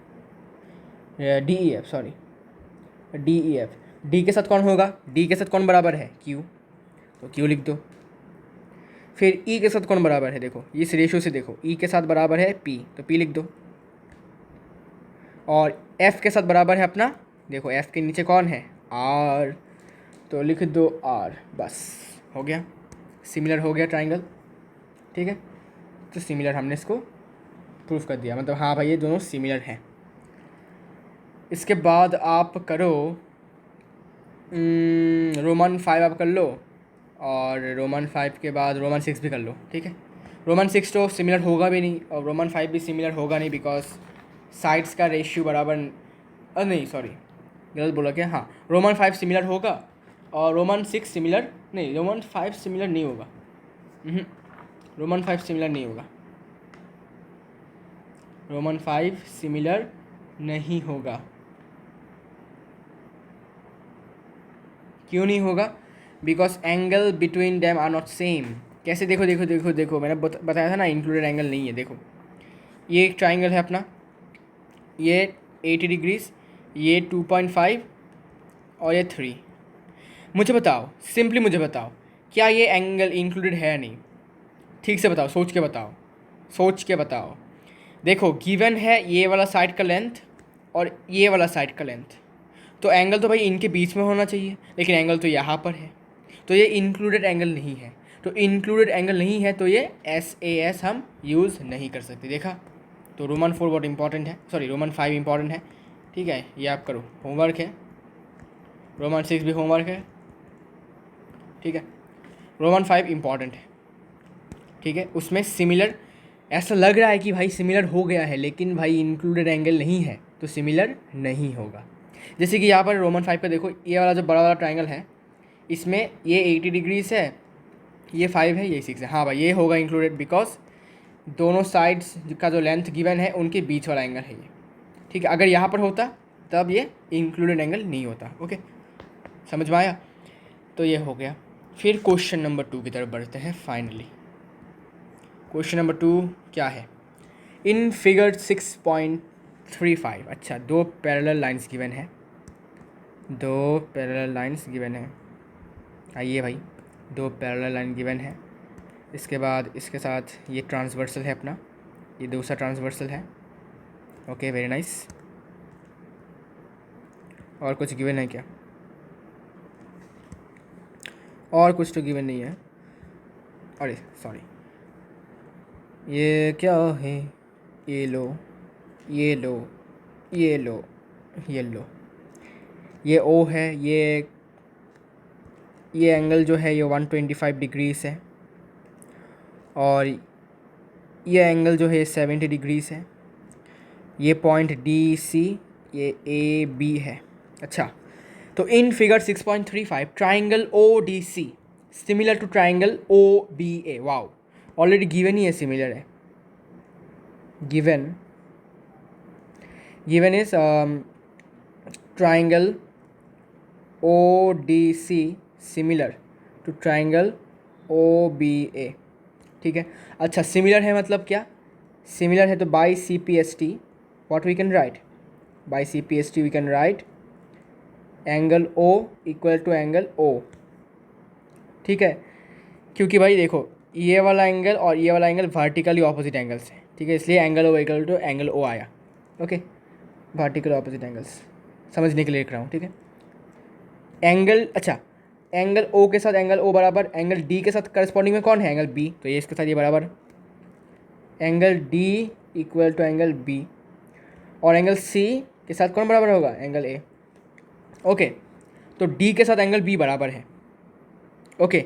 D E F, sorry D E F. D के साथ कौन होगा, डी के साथ कौन बराबर है, क्यू, तो क्यू लिख दो। फिर ई के साथ कौन बराबर है, देखो इस रेशियो से देखो, ई के साथ बराबर है पी, तो पी लिख दो। और एफ के साथ बराबर है अपना, देखो एफ के नीचे कौन है, आर, तो लिख दो आर, बस हो गया, सिमिलर हो गया ट्राइंगल, ठीक है। तो सिमिलर हमने इसको प्रूफ कर दिया, मतलब हाँ भाई ये दोनों सिमिलर हैं। इसके बाद आप करो रोमन 5 आप कर लो, और रोमन 5 के बाद रोमन 6 भी कर लो, ठीक है। रोमन 6 तो सिमिलर होगा भी नहीं, और रोमन 5 भी सिमिलर होगा नहीं, बिकॉज साइड्स का रेशियो बराबर, नहीं सॉरी गलत बोला क्या, हाँ रोमन 5 सिमिलर होगा और रोमन 6 सिमिलर नहीं, रोमन 5 सिमिलर नहीं होगा, रोमन 5 सिमिलर नहीं होगा, रोमन 5 सिमिलर नहीं होगा। क्यों नहीं होगा, because angle between them are not same. कैसे, देखो देखो देखो देखो, मैंने बताया था ना इंक्लूडेड एंगल नहीं है। देखो ये एक ट्राइंगल है अपना, ये 80 डिग्रीज, ये 2.5 और ये 3। मुझे बताओ, सिंपली मुझे बताओ, क्या ये एंगल इंक्लूडेड है या नहीं, ठीक से बताओ, सोच के बताओ, सोच के बताओ। देखो गिवन है ये वाला साइड का लेंथ और ये वाला साइड का लेंथ, तो एंगल तो भाई इनके बीच में होना चाहिए, लेकिन एंगल तो यहाँ पर है, तो ये इंक्लूडेड एंगल नहीं है। तो इंक्लूडेड एंगल नहीं है तो ये एस ए एस हम यूज़ नहीं कर सकते, देखा। तो रोमन 4 बहुत इंपॉर्टेंट है, सॉरी रोमन 5 इंपॉर्टेंट है, ठीक है, ये आप करो, होमवर्क है। रोमन 6 भी होमवर्क है, ठीक है। रोमन 5 इंपॉर्टेंट है, ठीक है। उसमें सिमिलर, ऐसा लग रहा है कि भाई सिमिलर हो गया है, लेकिन भाई इंक्लूडेड एंगल नहीं है, तो सिमिलर नहीं होगा। जैसे कि यहाँ पर रोमन 5 का देखो, ये वाला जो बड़ा वाला ट्राइंगल है, इसमें ये 80 डिग्रीज है, ये 5 है, ये 6 है, हाँ भाई ये होगा इंक्लूडेड, बिकॉज दोनों साइड्स का जो लेंथ गिवन है उनके बीच वाला एंगल है ये, ठीक है। अगर यहाँ पर होता तब ये इंक्लूडेड एंगल नहीं होता, ओके, समझ में आया। तो ये हो गया। फिर क्वेश्चन नंबर 2 की तरफ बढ़ते हैं फाइनली। क्वेश्चन नंबर 2 क्या है, इन फिगर 6.35, अच्छा दो पैरेलल लाइंस गिवन है, दो पैरेलल लाइंस गिवन है, आइए भाई, दो पैरेलल लाइन गिवन है। इसके बाद इसके साथ ये ट्रांसवर्सल है अपना, ये दूसरा ट्रांसवर्सल है, ओके वेरी नाइस। और कुछ गिवन है क्या, और कुछ तो गिवन नहीं है, अरे सॉरी, ये क्या है, ये लो, ये लो, ये लो, ये लो, ये ओ है, ये एंगल जो है ये 125 डिग्रीज है, और ये एंगल जो है 70 डिग्रीज है। ये पॉइंट डी सी, ये ए बी है। अच्छा, तो in figure 6.35 triangle O D C similar to triangle O B A, wow already given ही है, सिमिलर है, given is triangle ODC similar to triangle OBA, ठीक है। अच्छा सिमिलर है मतलब क्या, सिमिलर है तो by CPST what we can write, by CPST we can write angle O equal to angle O, ठीक है। क्योंकि भाई देखो ये वाला एंगल और ये वाला एंगल वर्टिकली ऑपोजिट एंगल्स है, ठीक है, इसलिए angle O equal to angle O आया, ओके, वर्टिकल ऑपोजिट एंगल्स समझने के लिए लिख रहा हूँ, ठीक है। एंगल, अच्छा एंगल O के साथ एंगल O बराबर एंगल D के साथ करस्पॉन्डिंग में कौन है, एंगल B, तो ये इसके साथ ये बराबर angle D equal to angle B, और एंगल सी के साथ कौन बराबर होगा, एंगल ए। ओके, तो डी के साथ एंगल बी बराबर है। ओके,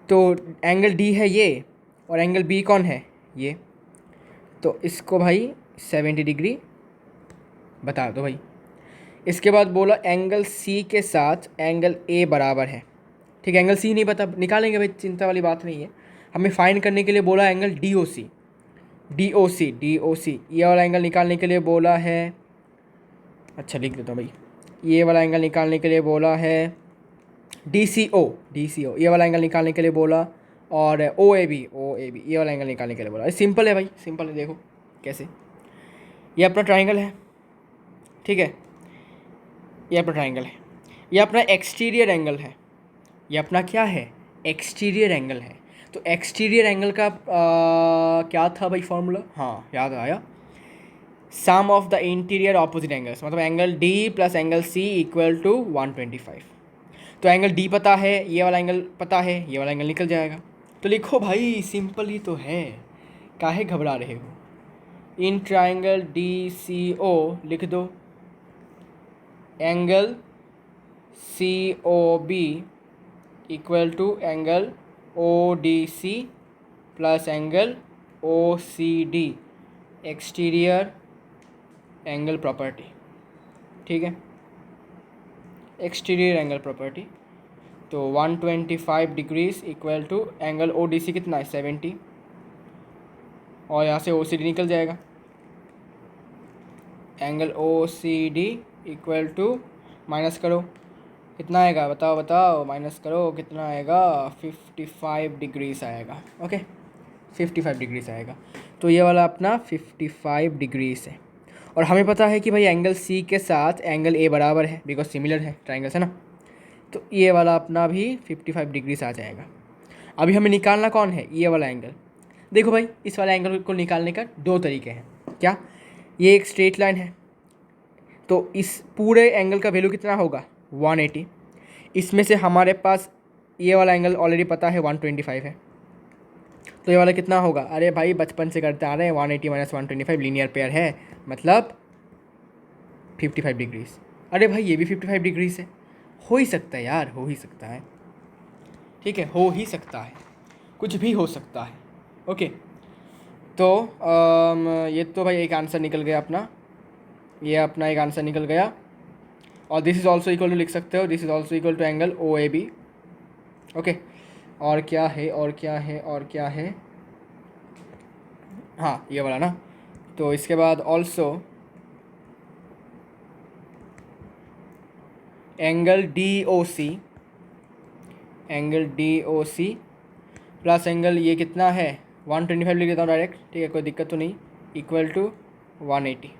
तो एंगल डी है ये और एंगल बी कौन है, ये। तो इसको भाई 70 डिग्री बता दो भाई। इसके बाद बोला एंगल सी के साथ एंगल ए बराबर है। ठीक है, एंगल सी नहीं पता, निकालेंगे भाई, चिंता वाली बात नहीं है। हमें फाइंड करने के लिए बोला angle D O C, D O C, D O सी, ये वाला एंगल निकालने के लिए बोला है। अच्छा लिख देता हूँ भाई, ये वाला एंगल निकालने के लिए बोला है डी सी ओ, डी सी ओ, ये वाला एंगल निकालने के लिए बोला। और ओ A B, O A B, ये वाला एंगल निकालने के लिए बोला। सिंपल है भाई, सिंपल है। देखो कैसे, ये अपना ट्राइंगल है, ठीक है, ये अपना ट्राइंगल है, ये अपना एक्सटीरियर एंगल है, ये अपना क्या है, एक्सटीरियर एंगल है। तो एक्सटीरियर एंगल का क्या था भाई फॉर्मूला, हाँ याद आया, sum of the interior opposite angles, मतलब angle D plus angle C equal to 125। तो एंगल डी पता है, ये वाला एंगल पता है, ये वाला एंगल निकल जाएगा। तो लिखो भाई, सिंपल ही तो है, काहे घबरा रहे हो। इन ट्राइंगल डी सी ओ लिख दो, angle C O B equal to angle O D C plus angle O C D, exterior angle property. ठीक है, एक्सटीरियर एंगल प्रॉपर्टी। तो 125 degrees equal to angle O D C कितना है, 70, और यहाँ से ओ सी डी निकल जाएगा। Angle O C D equal to, minus करो कितना आएगा, बताओ बताओ, माइनस करो कितना आएगा, 55 डिग्रीज आएगा। ओके, 55 डिग्रीज आएगा। तो ये वाला अपना 55 डिग्रीज है। और हमें पता है कि भाई एंगल सी के साथ एंगल ए बराबर है, बिकॉज सिमिलर है ट्राइंगल्स, है ना। तो ये वाला अपना भी 55 डिग्रीज आ जाएगा। अभी हमें निकालना कौन है, ये वाला एंगल। देखो भाई, इस वाला एंगल को निकालने का दो तरीके हैं। क्या, ये एक स्ट्रेट लाइन है, तो इस पूरे एंगल का वैल्यू कितना होगा, 180। इसमें से हमारे पास ये वाला एंगल ऑलरेडी पता है 125 है, तो ये वाला कितना होगा, अरे भाई बचपन से करते आ रहे हैं, 180 माइनस 125 लीनियर पेयर है, मतलब 55 डिग्रीज। अरे भाई ये भी 55 डिग्रीज है, हो ही सकता है यार, हो ही सकता है। ठीक है, हो ही सकता है, कुछ भी हो सकता है। ओके, तो ये तो भाई एक आंसर निकल गया अपना, ये अपना एक आंसर निकल गया। और this is also equal to लिख सकते हो, this is also equal to angle O A B. Okay, और क्या है, और क्या है, और क्या है, हाँ ये वाला ना। तो इसके बाद also angle D O C, angle D O C plus angle ये कितना है, 125 लिख देता हूँ डायरेक्ट, ठीक है, कोई दिक्कत तो नहीं, इक्वल टू 180।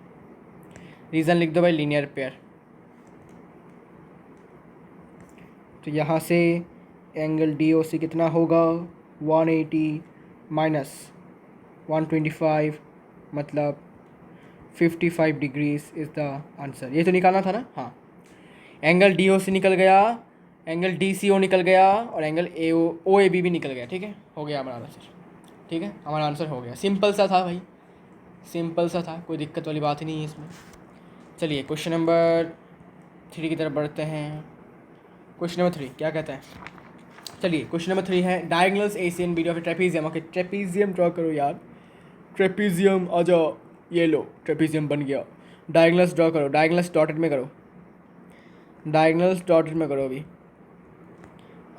रीज़न लिख दो भाई, लीनियर पेयर। तो यहाँ से एंगल डी ओ सी कितना होगा, 180 माइनस 125, मतलब 55 डिग्रीज इज़ द आंसर। ये तो निकालना था ना, हाँ। एंगल डी ओ सी निकल गया, एंगल डी सी ओ निकल गया, और angle A O A B भी निकल गया। ठीक है, हो गया हमारा आंसर। ठीक है, हमारा आंसर हो गया। सिंपल सा था भाई, सिंपल सा था, कोई दिक्कत वाली बात ही नहीं है इसमें। चलिए क्वेश्चन नंबर 3 की तरफ बढ़ते हैं। क्वेश्चन नंबर 3 क्या कहता है, चलिए क्वेश्चन नंबर 3 है, diagonals AC and BD of trapezium. Okay, trapezium draw करो यार, ट्रेपीजियम आ जाओ, ये लो ट्रेपीजियम बन गया। डायगोनल्स ड्रॉ करो, डायगोनल्स डॉटेड में करो, डायगोनल्स डॉटेड में करो अभी।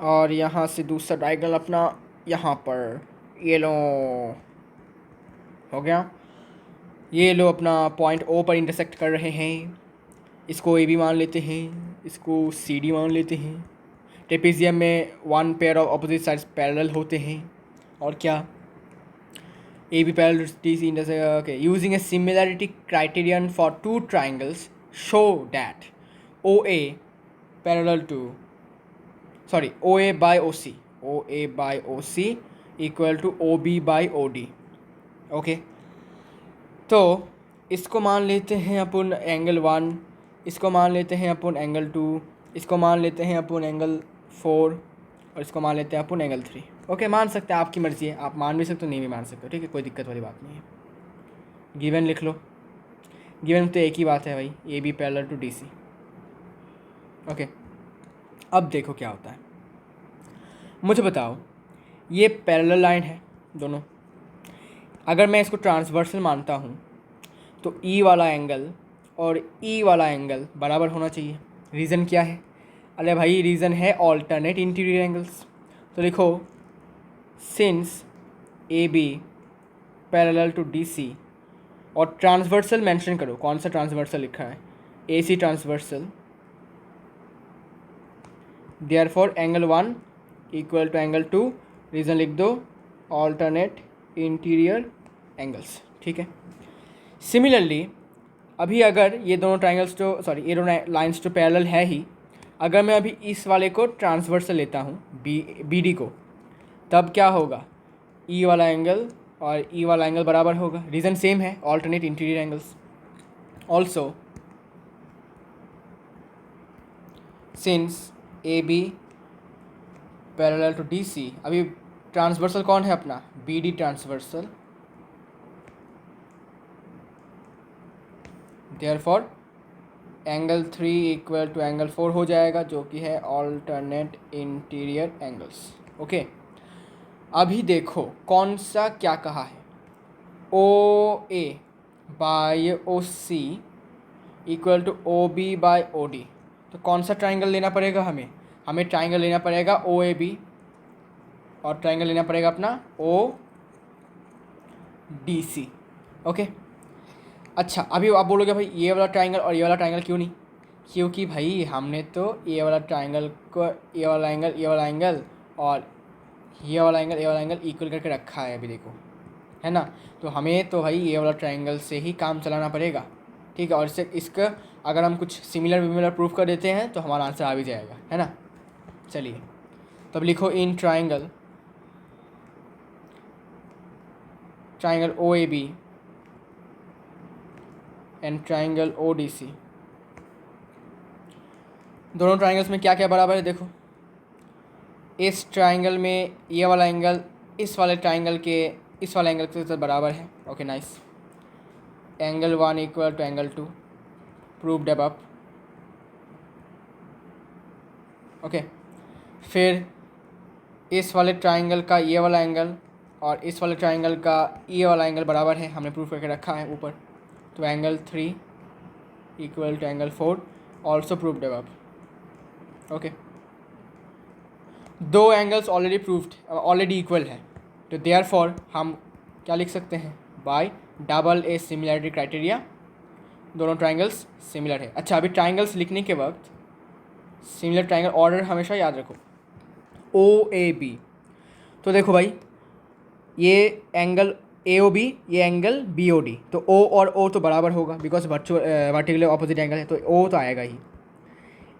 और यहाँ से दूसरा डायगोनल अपना यहाँ पर, ये लो, हो गया। ये लो अपना पॉइंट O पर इंटरसेक्ट कर रहे हैं, इसको AB मान लेते हैं, इसको CD मान लेते हैं। ट्रेपीजियम में one pair of opposite sides parallel होते हैं, और क्या, AB parallel DC intersect. Okay, using A similarity criterion for two triangles show that OA parallel to, sorry, OA by OC, OA by OC equal to OB by OD। Okay, तो इसको मान लेते हैं अपन angle 1, इसको मान लेते हैं अपन angle 2, इसको मान लेते हैं अपन एंगल 4, और इसको मान लेते हैं अपन एंगल 3। ओके, मान सकते हैं, आपकी मर्ज़ी है, आप मान भी सकते हो, नहीं भी मान सकते हो। ठीक है, कोई दिक्कत वाली बात नहीं है। गिवन लिख लो, गिवन तो एक ही बात है भाई, A B parallel to D C. Okay, अब देखो क्या होता है, मुझे बताओ, ये पैरेलल लाइन है दोनों, अगर मैं इसको ट्रांसवर्सल मानता हूँ तो ई वाला एंगल और ई वाला एंगल बराबर होना चाहिए। रीज़न क्या है? अरे भाई रीज़न है ऑल्टरनेट इंटीरियर एंगल्स। तो लिखो since A B parallel to D C, और ट्रांसवर्सल मेंशन करो, कौन सा ट्रांसवर्सल लिखा है, A C transversal, therefore angle 1 equal to angle 2, reason लिख दो ऑल्टरनेट इंटीरियर एंगल्स। ठीक है, सिमिलरली अभी अगर ये दोनों ट्राइंगल्स तो सॉरी ये दोनों लाइंस तो पैरेलल है ही, अगर मैं अभी इस वाले को ट्रांसवर्सल लेता हूँ बी डी को, तब क्या होगा, ई वाला एंगल और ई वाला एंगल बराबर होगा। रीज़न सेम है, alternate interior angles. Also since A B parallel to D C, अभी ट्रांसवर्सल कौन है अपना, B D transversal, therefore angle 3 equal to angle 4 हो जाएगा, जो कि है ऑल्टरनेट इंटीरियर एंगल्स। ओके, अभी देखो कौन सा क्या कहा है, O A by O C equal to O B by O D. तो कौन सा ट्राइंगल लेना पड़ेगा हमें ट्राइंगल लेना पड़ेगा ओ ए बी, और ट्राइंगल लेना पड़ेगा अपना ओ डी सी। ओके, अच्छा अभी आप बोलोगे भाई ये वाला ट्राइंगल और ये वाला ट्राइंगल क्यों नहीं, क्योंकि भाई हमने तो ये वाला ट्राइंगल को ये वाला एंगल और ये वाला एंगल इक्वल करके रखा है अभी देखो, है ना। तो हमें तो भाई ये वाला ट्राइंगल से ही काम चलाना पड़ेगा, ठीक है। और इससे इसका अगर हम कुछ सिमिलर प्रूफ कर देते हैं तो हमारा आंसर आ भी जाएगा, है ना। चलिए तब लिखो in triangle O A B and triangle O D C, दोनों ट्राइंगल्स में क्या क्या बराबर है देखो। इस ट्राइंगल में ये वाला एंगल इस वाले ट्राइंगल के साथ बराबर है। Okay nice, angle 1 equal to angle 2, proved above. Okay, फिर इस वाले ट्राइंगल का ये वाला एंगल और इस वाले ट्राइंगल का ये वाला एंगल बराबर है, हमने प्रूफ करके रखा है ऊपर। तो angle 3 equal to angle 4 also proved above. Okay, दो एंगल्स ऑलरेडी इक्वल है, तो देयरफॉर हम क्या लिख सकते हैं, by double A similarity criteria दोनों ट्राइंगल्स सिमिलर है। अच्छा, अभी ट्राइंगल्स लिखने के वक्त सिमिलर ट्राइंगल ऑर्डर हमेशा याद रखो, ओ ए बी। तो देखो भाई ये एंगल ए ओ बी, ये एंगल बी ओ डी, तो ओ और ओ तो बराबर होगा बिकॉज वर्टिकल ऑपोजिट एंगल है, तो ओ तो आएगा ही।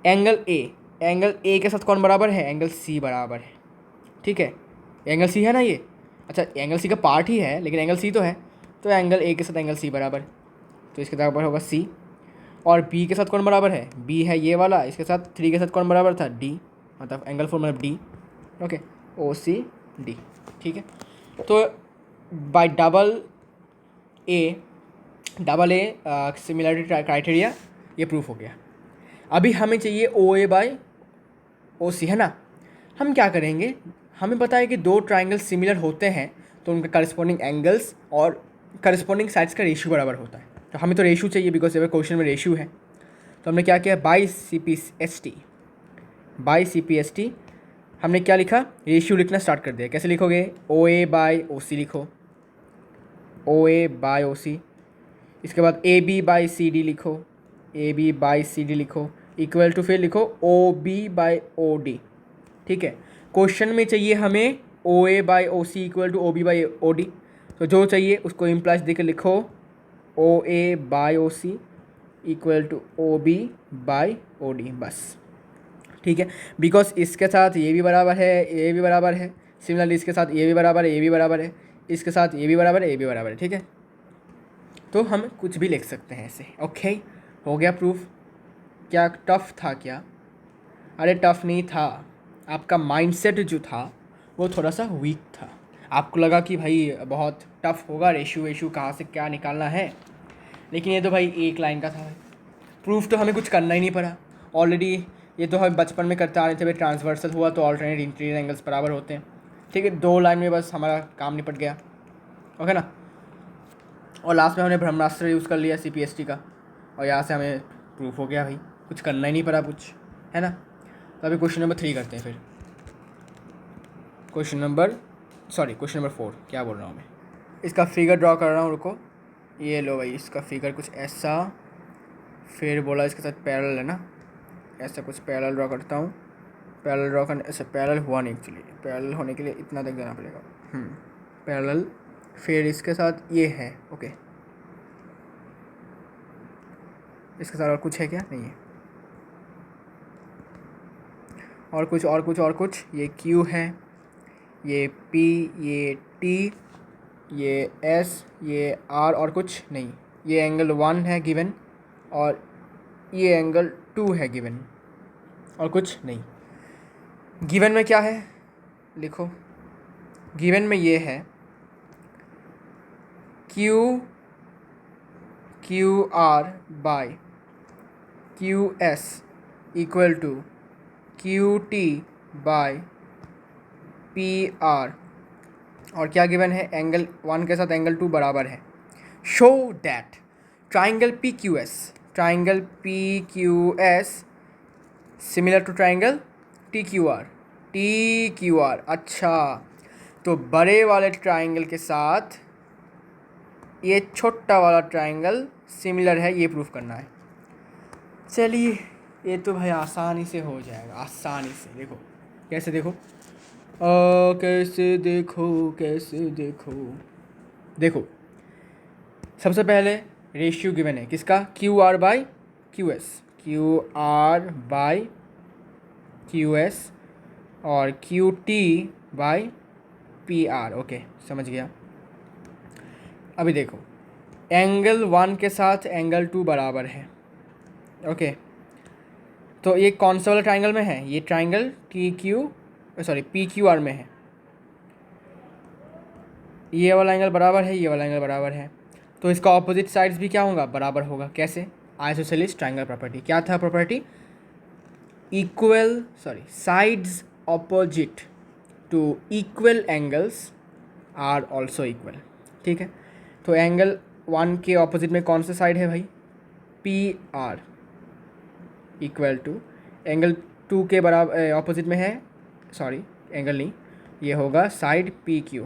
एंगल ए के साथ कौन बराबर है, एंगल सी बराबर है, ठीक है। एंगल सी है ना ये, अच्छा एंगल सी का पार्ट ही है लेकिन एंगल सी तो है, तो एंगल ए के साथ एंगल सी बराबर, तो इसके बराबर होगा सी। और बी के साथ कौन बराबर है, बी है ये वाला, इसके साथ 3 के साथ कौन बराबर था, डी, मतलब एंगल 4 मतलब डी। ओके, ओ सी डी, ठीक है। तो by double A similarity criteria ये प्रूफ हो गया। अभी हमें चाहिए ओ ए बाय ओ सी, है ना। हम क्या करेंगे, हमें पता है कि दो ट्राइंगल सिमिलर होते हैं तो उनके करस्पॉन्डिंग एंगल्स और करस्पॉन्डिंग साइड्स का रेशियो बराबर होता है। तो हमें तो रेशियो चाहिए बिकॉज अगर क्वेश्चन में रेशियो है, तो हमने क्या किया, by C P S T हमने क्या लिखा, रेशियो लिखना स्टार्ट कर दिया। कैसे लिखोगे, ओ ए बाय ओ सी लिखो, O A by O C, इसके बाद A B by C D लिखो, A B by C D लिखो, इक्वल टू फिर लिखो O B by O D, ठीक है। क्वेश्चन में चाहिए हमें O A by O C equal to O B by O D, तो जो चाहिए उसको इम्प्लाइज देकर लिखो O A by O C equal to O B by O D, बस, ठीक है। बिकॉज इसके साथ ये भी बराबर है, ये भी बराबर है, सिमिलरली इसके साथ ये भी बराबर है, ये भी बराबर है, इसके साथ ये भी बराबर है, ये भी बराबर है, ठीक है। तो हम कुछ भी लिख सकते हैं ऐसे। ओके, हो गया प्रूफ। क्या टफ था क्या, अरे टफ नहीं था, आपका माइंडसेट जो था वो थोड़ा सा वीक था। आपको लगा कि भाई बहुत टफ होगा, रेशियो कहाँ से क्या निकालना है, लेकिन ये तो भाई एक लाइन का था भाई, प्रूफ तो हमें कुछ करना ही नहीं पड़ा ऑलरेडी। ये तो हम बचपन में करते आ रहे थे भाई, ट्रांसवर्सल हुआ तो ऑल्टरनेट इंटीरियर एंगल्स बराबर होते हैं। ठीक है, 2 लाइन में बस हमारा काम निपट गया। ओके ना। और लास्ट में हमने ब्रह्मास्त्र यूज़ कर लिया CPST का, और यहाँ से हमें प्रूफ हो गया भाई, कुछ करना ही नहीं पड़ा कुछ, है ना। तो अभी क्वेश्चन नंबर 3 करते हैं फिर। क्वेश्चन नंबर 4, क्या बोल रहा हूँ मैं। इसका फिगर ड्रॉ कर रहा हूँ, रुको। ये लो भाई, इसका फिगर कुछ ऐसा, फिर बोला इसके साथ पैरेलल है ना, ऐसा कुछ पैरेलल ड्रॉ करता हूँ। पैरेलल ड्रॉ करने, ऐसे पैरेलल हुआ नहीं एक्चुअली, पैरेलल होने के लिए इतना तक देना पड़ेगा। पैरेलल, फिर इसके साथ ये है, ओके। इसके साथ और कुछ है क्या, नहीं है। और कुछ, ये Q है, ये P, ये T, ये S, ये R, और कुछ नहीं। ये एंगल 1 है गिवन, और ये एंगल 2 है गिवन, और कुछ नहीं। गिवन में क्या है लिखो। गिवन में ये है QR by QS equal to QT by PR, और क्या गिवन है, एंगल 1 के साथ एंगल 2 बराबर है। Show that triangle PQS similar to triangle TQR। अच्छा, तो बड़े वाले ट्राइंगल के साथ ये छोटा वाला ट्राइंगल सिमिलर है, ये प्रूफ करना है। चलिए, ये तो भाई आसानी से हो जाएगा, आसानी से। देखो कैसे, देखो देखो सबसे पहले रेशियो गिवन है किसका, QR बाई QS और QT बाई PR। ओके, समझ गया। अभी देखो, एंगल 1 के साथ एंगल 2 बराबर है। ओके, तो ये कौन सा वाला ट्राइंगल में है, ये ट्राइंगल PQR में है। ये वाला एंगल बराबर है, ये वाला एंगल बराबर है, तो इसका ऑपोजिट साइड्स भी क्या होगा, बराबर होगा। कैसे, आइसोसेलेस ट्राइंगल प्रॉपर्टी। क्या था property, sides opposite to equal angles are also equal. ठीक है, तो एंगल 1 के ऑपोजिट में कौन सा साइड है भाई, PR इक्वल टू एंगल 2 के बराबर ऑपोजिट में है, एंगल नहीं, ये होगा साइड PQ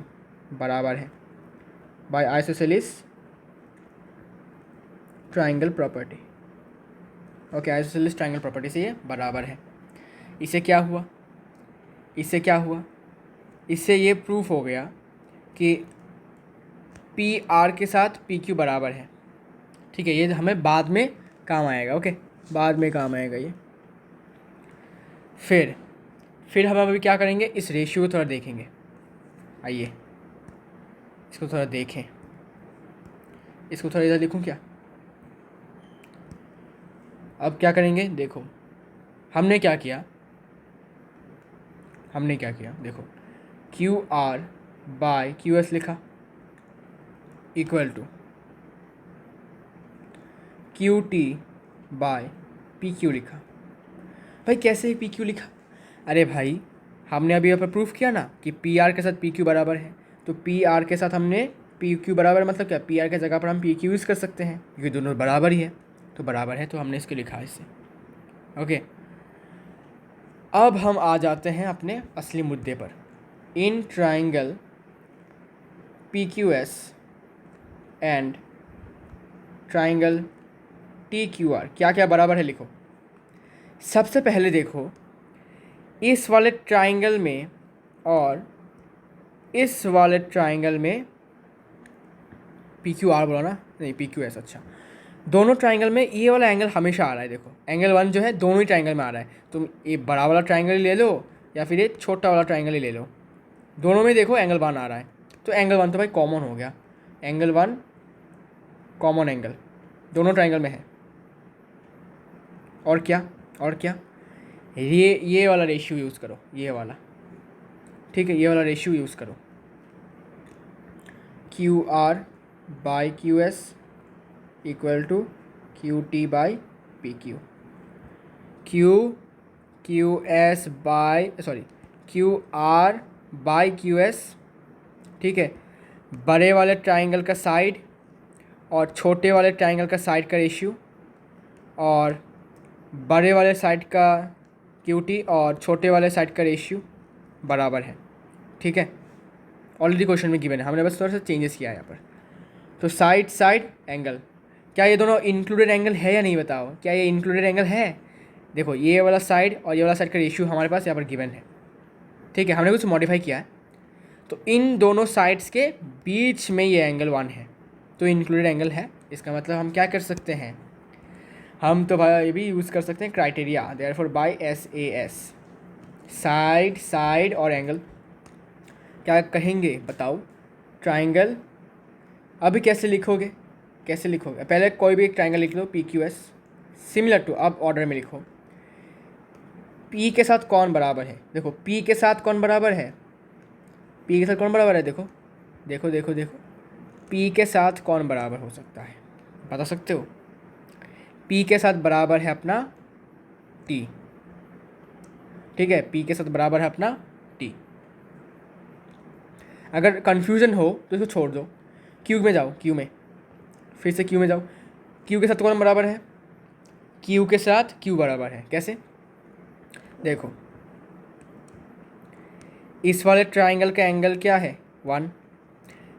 बराबर है by isosceles triangle property. Okay, isosceles triangle property से ये बराबर है। इससे क्या हुआ, इससे ये प्रूफ हो गया कि PR के साथ PQ बराबर है। ठीक है, ये हमें बाद में काम आएगा। ओके, बाद में काम आएगा ये। फिर हम अभी क्या करेंगे, इस रेशियो को थोड़ा देखेंगे। आइए इसको थोड़ा देखें, इसको थोड़ा इधर लिखूं क्या। अब क्या करेंगे, देखो हमने क्या किया, देखो QR बाय QS लिखा equal to QT by PQ लिखा। भाई कैसे PQ लिखा, अरे भाई हमने अभी यहाँ पर प्रूफ किया ना कि PR के साथ PQ बराबर है, तो PR के साथ हमने PQ बराबर, मतलब क्या, PR के जगह पर हम PQ यूज़ कर सकते हैं क्योंकि दोनों बराबर ही है, तो बराबर है, तो हमने इसको लिखा इससे। ओके, अब हम आ जाते हैं अपने असली मुद्दे पर। In triangle PQS and triangle TQR क्या क्या बराबर है, लिखो। सबसे पहले देखो, इस वाले ट्राइंगल में और इस वाले ट्राइंगल में PQR बोला ना, नहीं PQS, अच्छा, दोनों ट्राइंगल में ये वाला एंगल हमेशा आ रहा है। देखो एंगल 1 जो है दोनों ही ट्राइंगल में आ रहा है, तुम ये बड़ा वाला ट्राइंगल ही ले लो या फिर ये छोटा वाला ट्राइंगल ही ले लो, दोनों में देखो एंगल 1 आ रहा है। तो एंगल 1 तो भाई कॉमन हो गया, एंगल 1 कॉमन एंगल दोनों ट्राइंगल में है। और क्या, ये वाला रेशियो यूज़ करो, ये वाला। ठीक है, ये वाला रेशियो यूज़ करो, QR by QS equal to Q T by P Q, Q Q S by sorry Q R by Q S, ठीक है। बड़े वाले ट्राइंगल का साइड और छोटे वाले ट्राइंगल का साइड का रेशियो, और बड़े वाले साइड का क्यू टी और छोटे वाले साइड का रेशियो बराबर है, ठीक है। ऑलरेडी क्वेश्चन में गिवन है, हमने बस थोड़ा सा चेंजेस किया है यहाँ पर। तो साइड साइड एंगल, क्या ये दोनों इंक्लूडेड एंगल है या नहीं बताओ, क्या ये इंक्लूडेड एंगल है? देखो ये वाला साइड और ये वाला साइड का रेशियो हमारे पास यहाँ पर गिवन है, ठीक है। हमने कुछ मॉडिफाई किया है, तो इन दोनों साइड्स के बीच में ये एंगल 1 है, तो इंक्लूडेड एंगल है। इसका मतलब हम क्या कर सकते हैं, हम तो भाई ये भी यूज़ कर सकते हैं criteria, therefore by SAS, side side और एंगल। क्या कहेंगे बताओ? ट्राइंगल अभी कैसे लिखोगे, कैसे लिखोगे? पहले कोई भी एक ट्राइंगल लिख लो PQS, सिमिलर टू, अब ऑर्डर में लिखो। P के साथ कौन बराबर है? देखो P के साथ कौन बराबर है, P के साथ कौन बराबर है? देखो देखो देखो देखो, P के साथ कौन बराबर हो सकता है, बता सकते हो? P के साथ बराबर है अपना T, ठीक है। P के साथ बराबर है अपना T। अगर कन्फ्यूज़न हो तो इसको छोड़ दो, Q में जाओ, Q में, फिर से Q में जाओ। Q के साथ कौन बराबर है? Q के साथ Q बराबर है, कैसे? देखो इस वाले ट्राइंगल का एंगल क्या है? 1,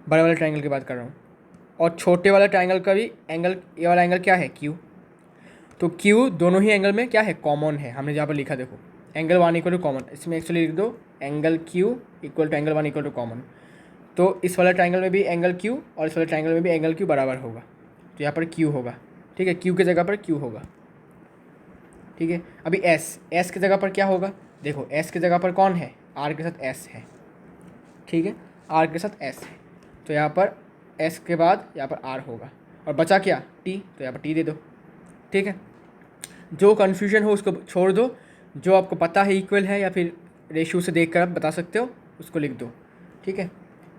बड़े वाले ट्राइंगल की बात कर रहा हूँ, और छोटे वाले ट्राइंगल का भी एंगल, ये वाला एंगल क्या है? Q। तो Q दोनों ही एंगल में क्या है? कॉमन है। हमने जहाँ पर लिखा देखो एंगल 1 इक्वल टू कॉमन, इसमें एक्चुअली लिख दो angle Q equal to angle 1 equal to common. तो इस वाले ट्राइंगल में भी एंगल Q और इस वाले ट्राइंगल में भी एंगल Q बराबर होगा, तो यहाँ पर Q होगा, ठीक है। Q की जगह पर Q होगा, ठीक है। अभी S की जगह पर क्या होगा? देखो S की जगह पर कौन है? R के साथ S है, ठीक है। R के साथ S है, तो यहाँ पर S के बाद यहाँ पर R होगा, और बचा क्या? T, तो यहाँ पर T दे दो, ठीक है। जो कन्फ्यूजन हो उसको छोड़ दो, जो आपको पता है इक्वल है या फिर रेशियो से देखकर आप बता सकते हो उसको लिख दो, ठीक है।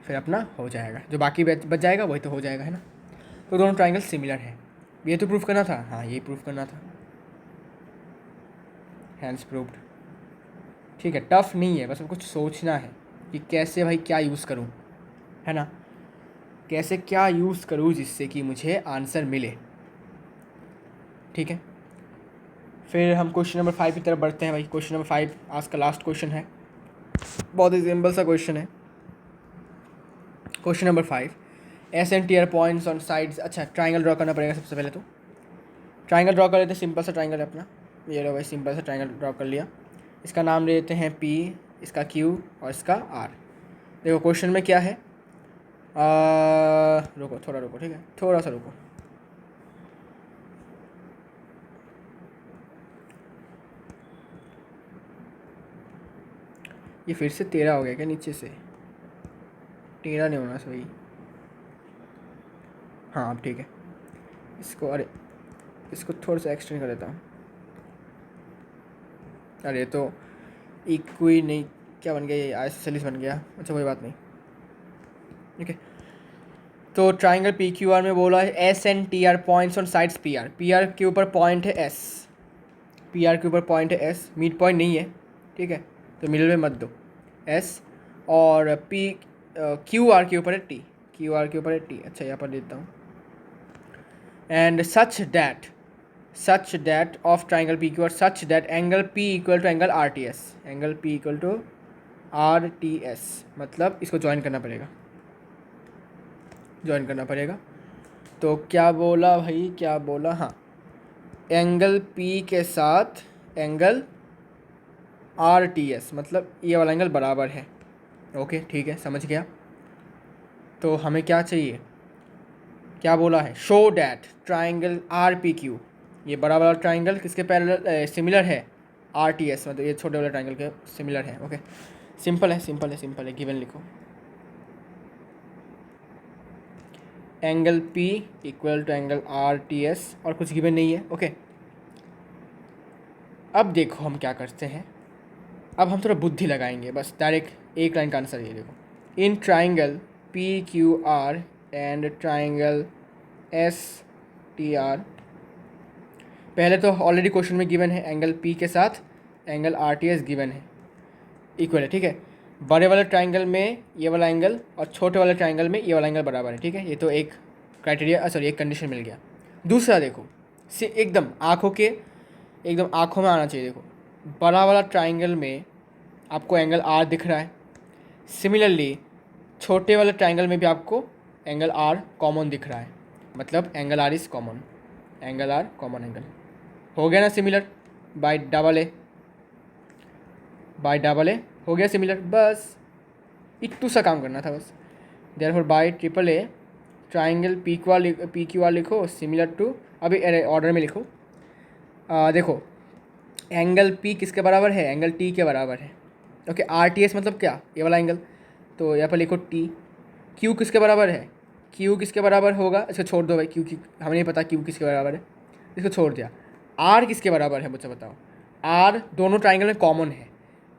फिर अपना हो जाएगा, जो बाकी बच जाएगा वही तो हो जाएगा, है ना। तो दोनों ट्राइंगल सिमिलर है, ये तो प्रूफ करना था, हाँ ये प्रूफ करना था, हैंड्स प्रूव्ड, ठीक है। टफ नहीं है, बस आपको कुछ सोचना है कि कैसे भाई क्या यूज़ करूँ, है ना, कैसे क्या यूज़ करूँ जिससे कि मुझे आंसर मिले, ठीक है। फिर हम क्वेश्चन नंबर 5 की तरफ बढ़ते हैं भाई। क्वेश्चन नंबर 5 आज का लास्ट क्वेश्चन है, बहुत ही सिंपल सा क्वेश्चन है। Question number 5, S and T R points on sides. अच्छा ट्राइंगल ड्रॉ करना पड़ेगा सबसे पहले, तो ट्राइंगल ड्रॉ कर लेते हैं। सिंपल सा ट्राइंगल है अपना, ये लो भाई, सिंपल सा ट्राइंगल ड्रॉ कर लिया। इसका नाम ले लेते हैं P, इसका Q और इसका R। देखो क्वेश्चन में क्या है, रुको थोड़ा रुको, ठीक है, थोड़ा सा रुको। ये फिर से 13 हो गया क्या? नीचे से 13 नहीं होना सही, हाँ अब ठीक है। इसको, अरे इसको थोड़ा सा एक्सटेंड कर देता हूँ। अरे तो इक्वी नहीं, क्या बन गया ये? आइसोसेलिस बन गया। अच्छा कोई बात नहीं, ठीक है। तो ट्राइंगल PQR में बोला है S and T R points on sides PR। PR के ऊपर पॉइंट है S, PR के ऊपर पॉइंट है S, मिड पॉइंट नहीं है, ठीक है, तो मिडल में मत दो S। और QR के ऊपर है T, QR के ऊपर है T। अच्छा यहाँ पर देता हूँ, and such that of triangle PQR such that angle P equal to angle RTS, angle P equal to RTS, मतलब इसको ज्वाइन करना पड़ेगा, तो क्या बोला भाई, क्या बोला? हाँ, एंगल P के साथ एंगल RTS, मतलब ये वाला एंगल बराबर है। ओके ठीक है, समझ गया। तो हमें क्या चाहिए, क्या बोला है? शो डैट ट्राइंगल RPQ, ये बड़ा वाला ट्राइंगल किसके पैरेलल सिमिलर है? RTS, मतलब ये छोटे वाले ट्राइंगल के सिमिलर है। ओके सिंपल है, गिवन लिखो, angle P equal to angle RTS, और कुछ गिवन नहीं है। ओके अब देखो हम क्या करते हैं, अब हम थोड़ा बुद्धि लगाएंगे, बस डायरेक्ट एक लाइन का आंसर ये देखो। In triangle PQR and triangle T R, पहले तो ऑलरेडी क्वेश्चन में गिवन है एंगल पी के साथ angle R T S given है, इक्वल है, ठीक है। बड़े वाले ट्राइंगल में ये वाला एंगल और छोटे वाले ट्राइंगल में ये वाला एंगल बराबर है, ठीक है। ये तो एक क्राइटेरिया, सॉरी एक कंडीशन मिल गया। दूसरा देखो, एकदम आँखों में आना चाहिए। देखो, बड़ा वाला ट्राइंगल में आपको एंगल आर दिख रहा है, सिमिलरली छोटे वाले ट्राइंगल में भी आपको एंगल आर कॉमन दिख रहा है, मतलब angle R is common, angle R common angle हो गया ना सिमिलर, बाय डबल ए हो गया सिमिलर। बस इट्टू सा काम करना था बस। Therefore by triple A triangle P Q R लिखो सिमिलर टू, अभी ऑर्डर में लिखो। देखो एंगल पी किसके बराबर है, एंगल टी के बराबर है, ओके। आर टी एस मतलब क्या, ये वाला एंगल, तो यहाँ पर लिखो टी। क्यू किसके बराबर है, क्यू किसके बराबर होगा, इसको छोड़ दो भाई, क्यू की हमें नहीं पता क्यू किसके बराबर है, इसको छोड़ दिया। आर किसके बराबर है मुझसे बताओ, आर दोनों ट्राइंगल में कॉमन है,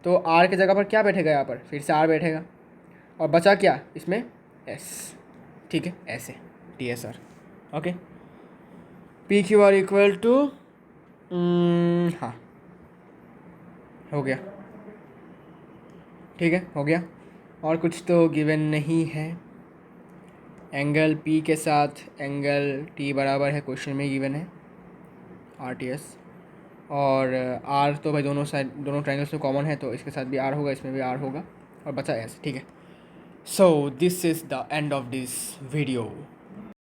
तो आर की जगह पर क्या बैठेगा, यहाँ पर फिर से आर बैठेगा, और बचा क्या इसमें, एस, ठीक है, ऐसे T S R, okay. P Q R equal to, हाँ हो गया, ठीक है, हो गया। और कुछ तो गिवन नहीं है। एंगल पी के साथ एंगल टी बराबर है, क्वेश्चन में गिवन है आर टी एस, और आर तो भाई दोनों साइड, दोनों ट्राइंगल्स में कॉमन है, तो इसके साथ भी आर होगा, इसमें भी आर होगा, और बचा एस, ठीक है। So this is the end of this video.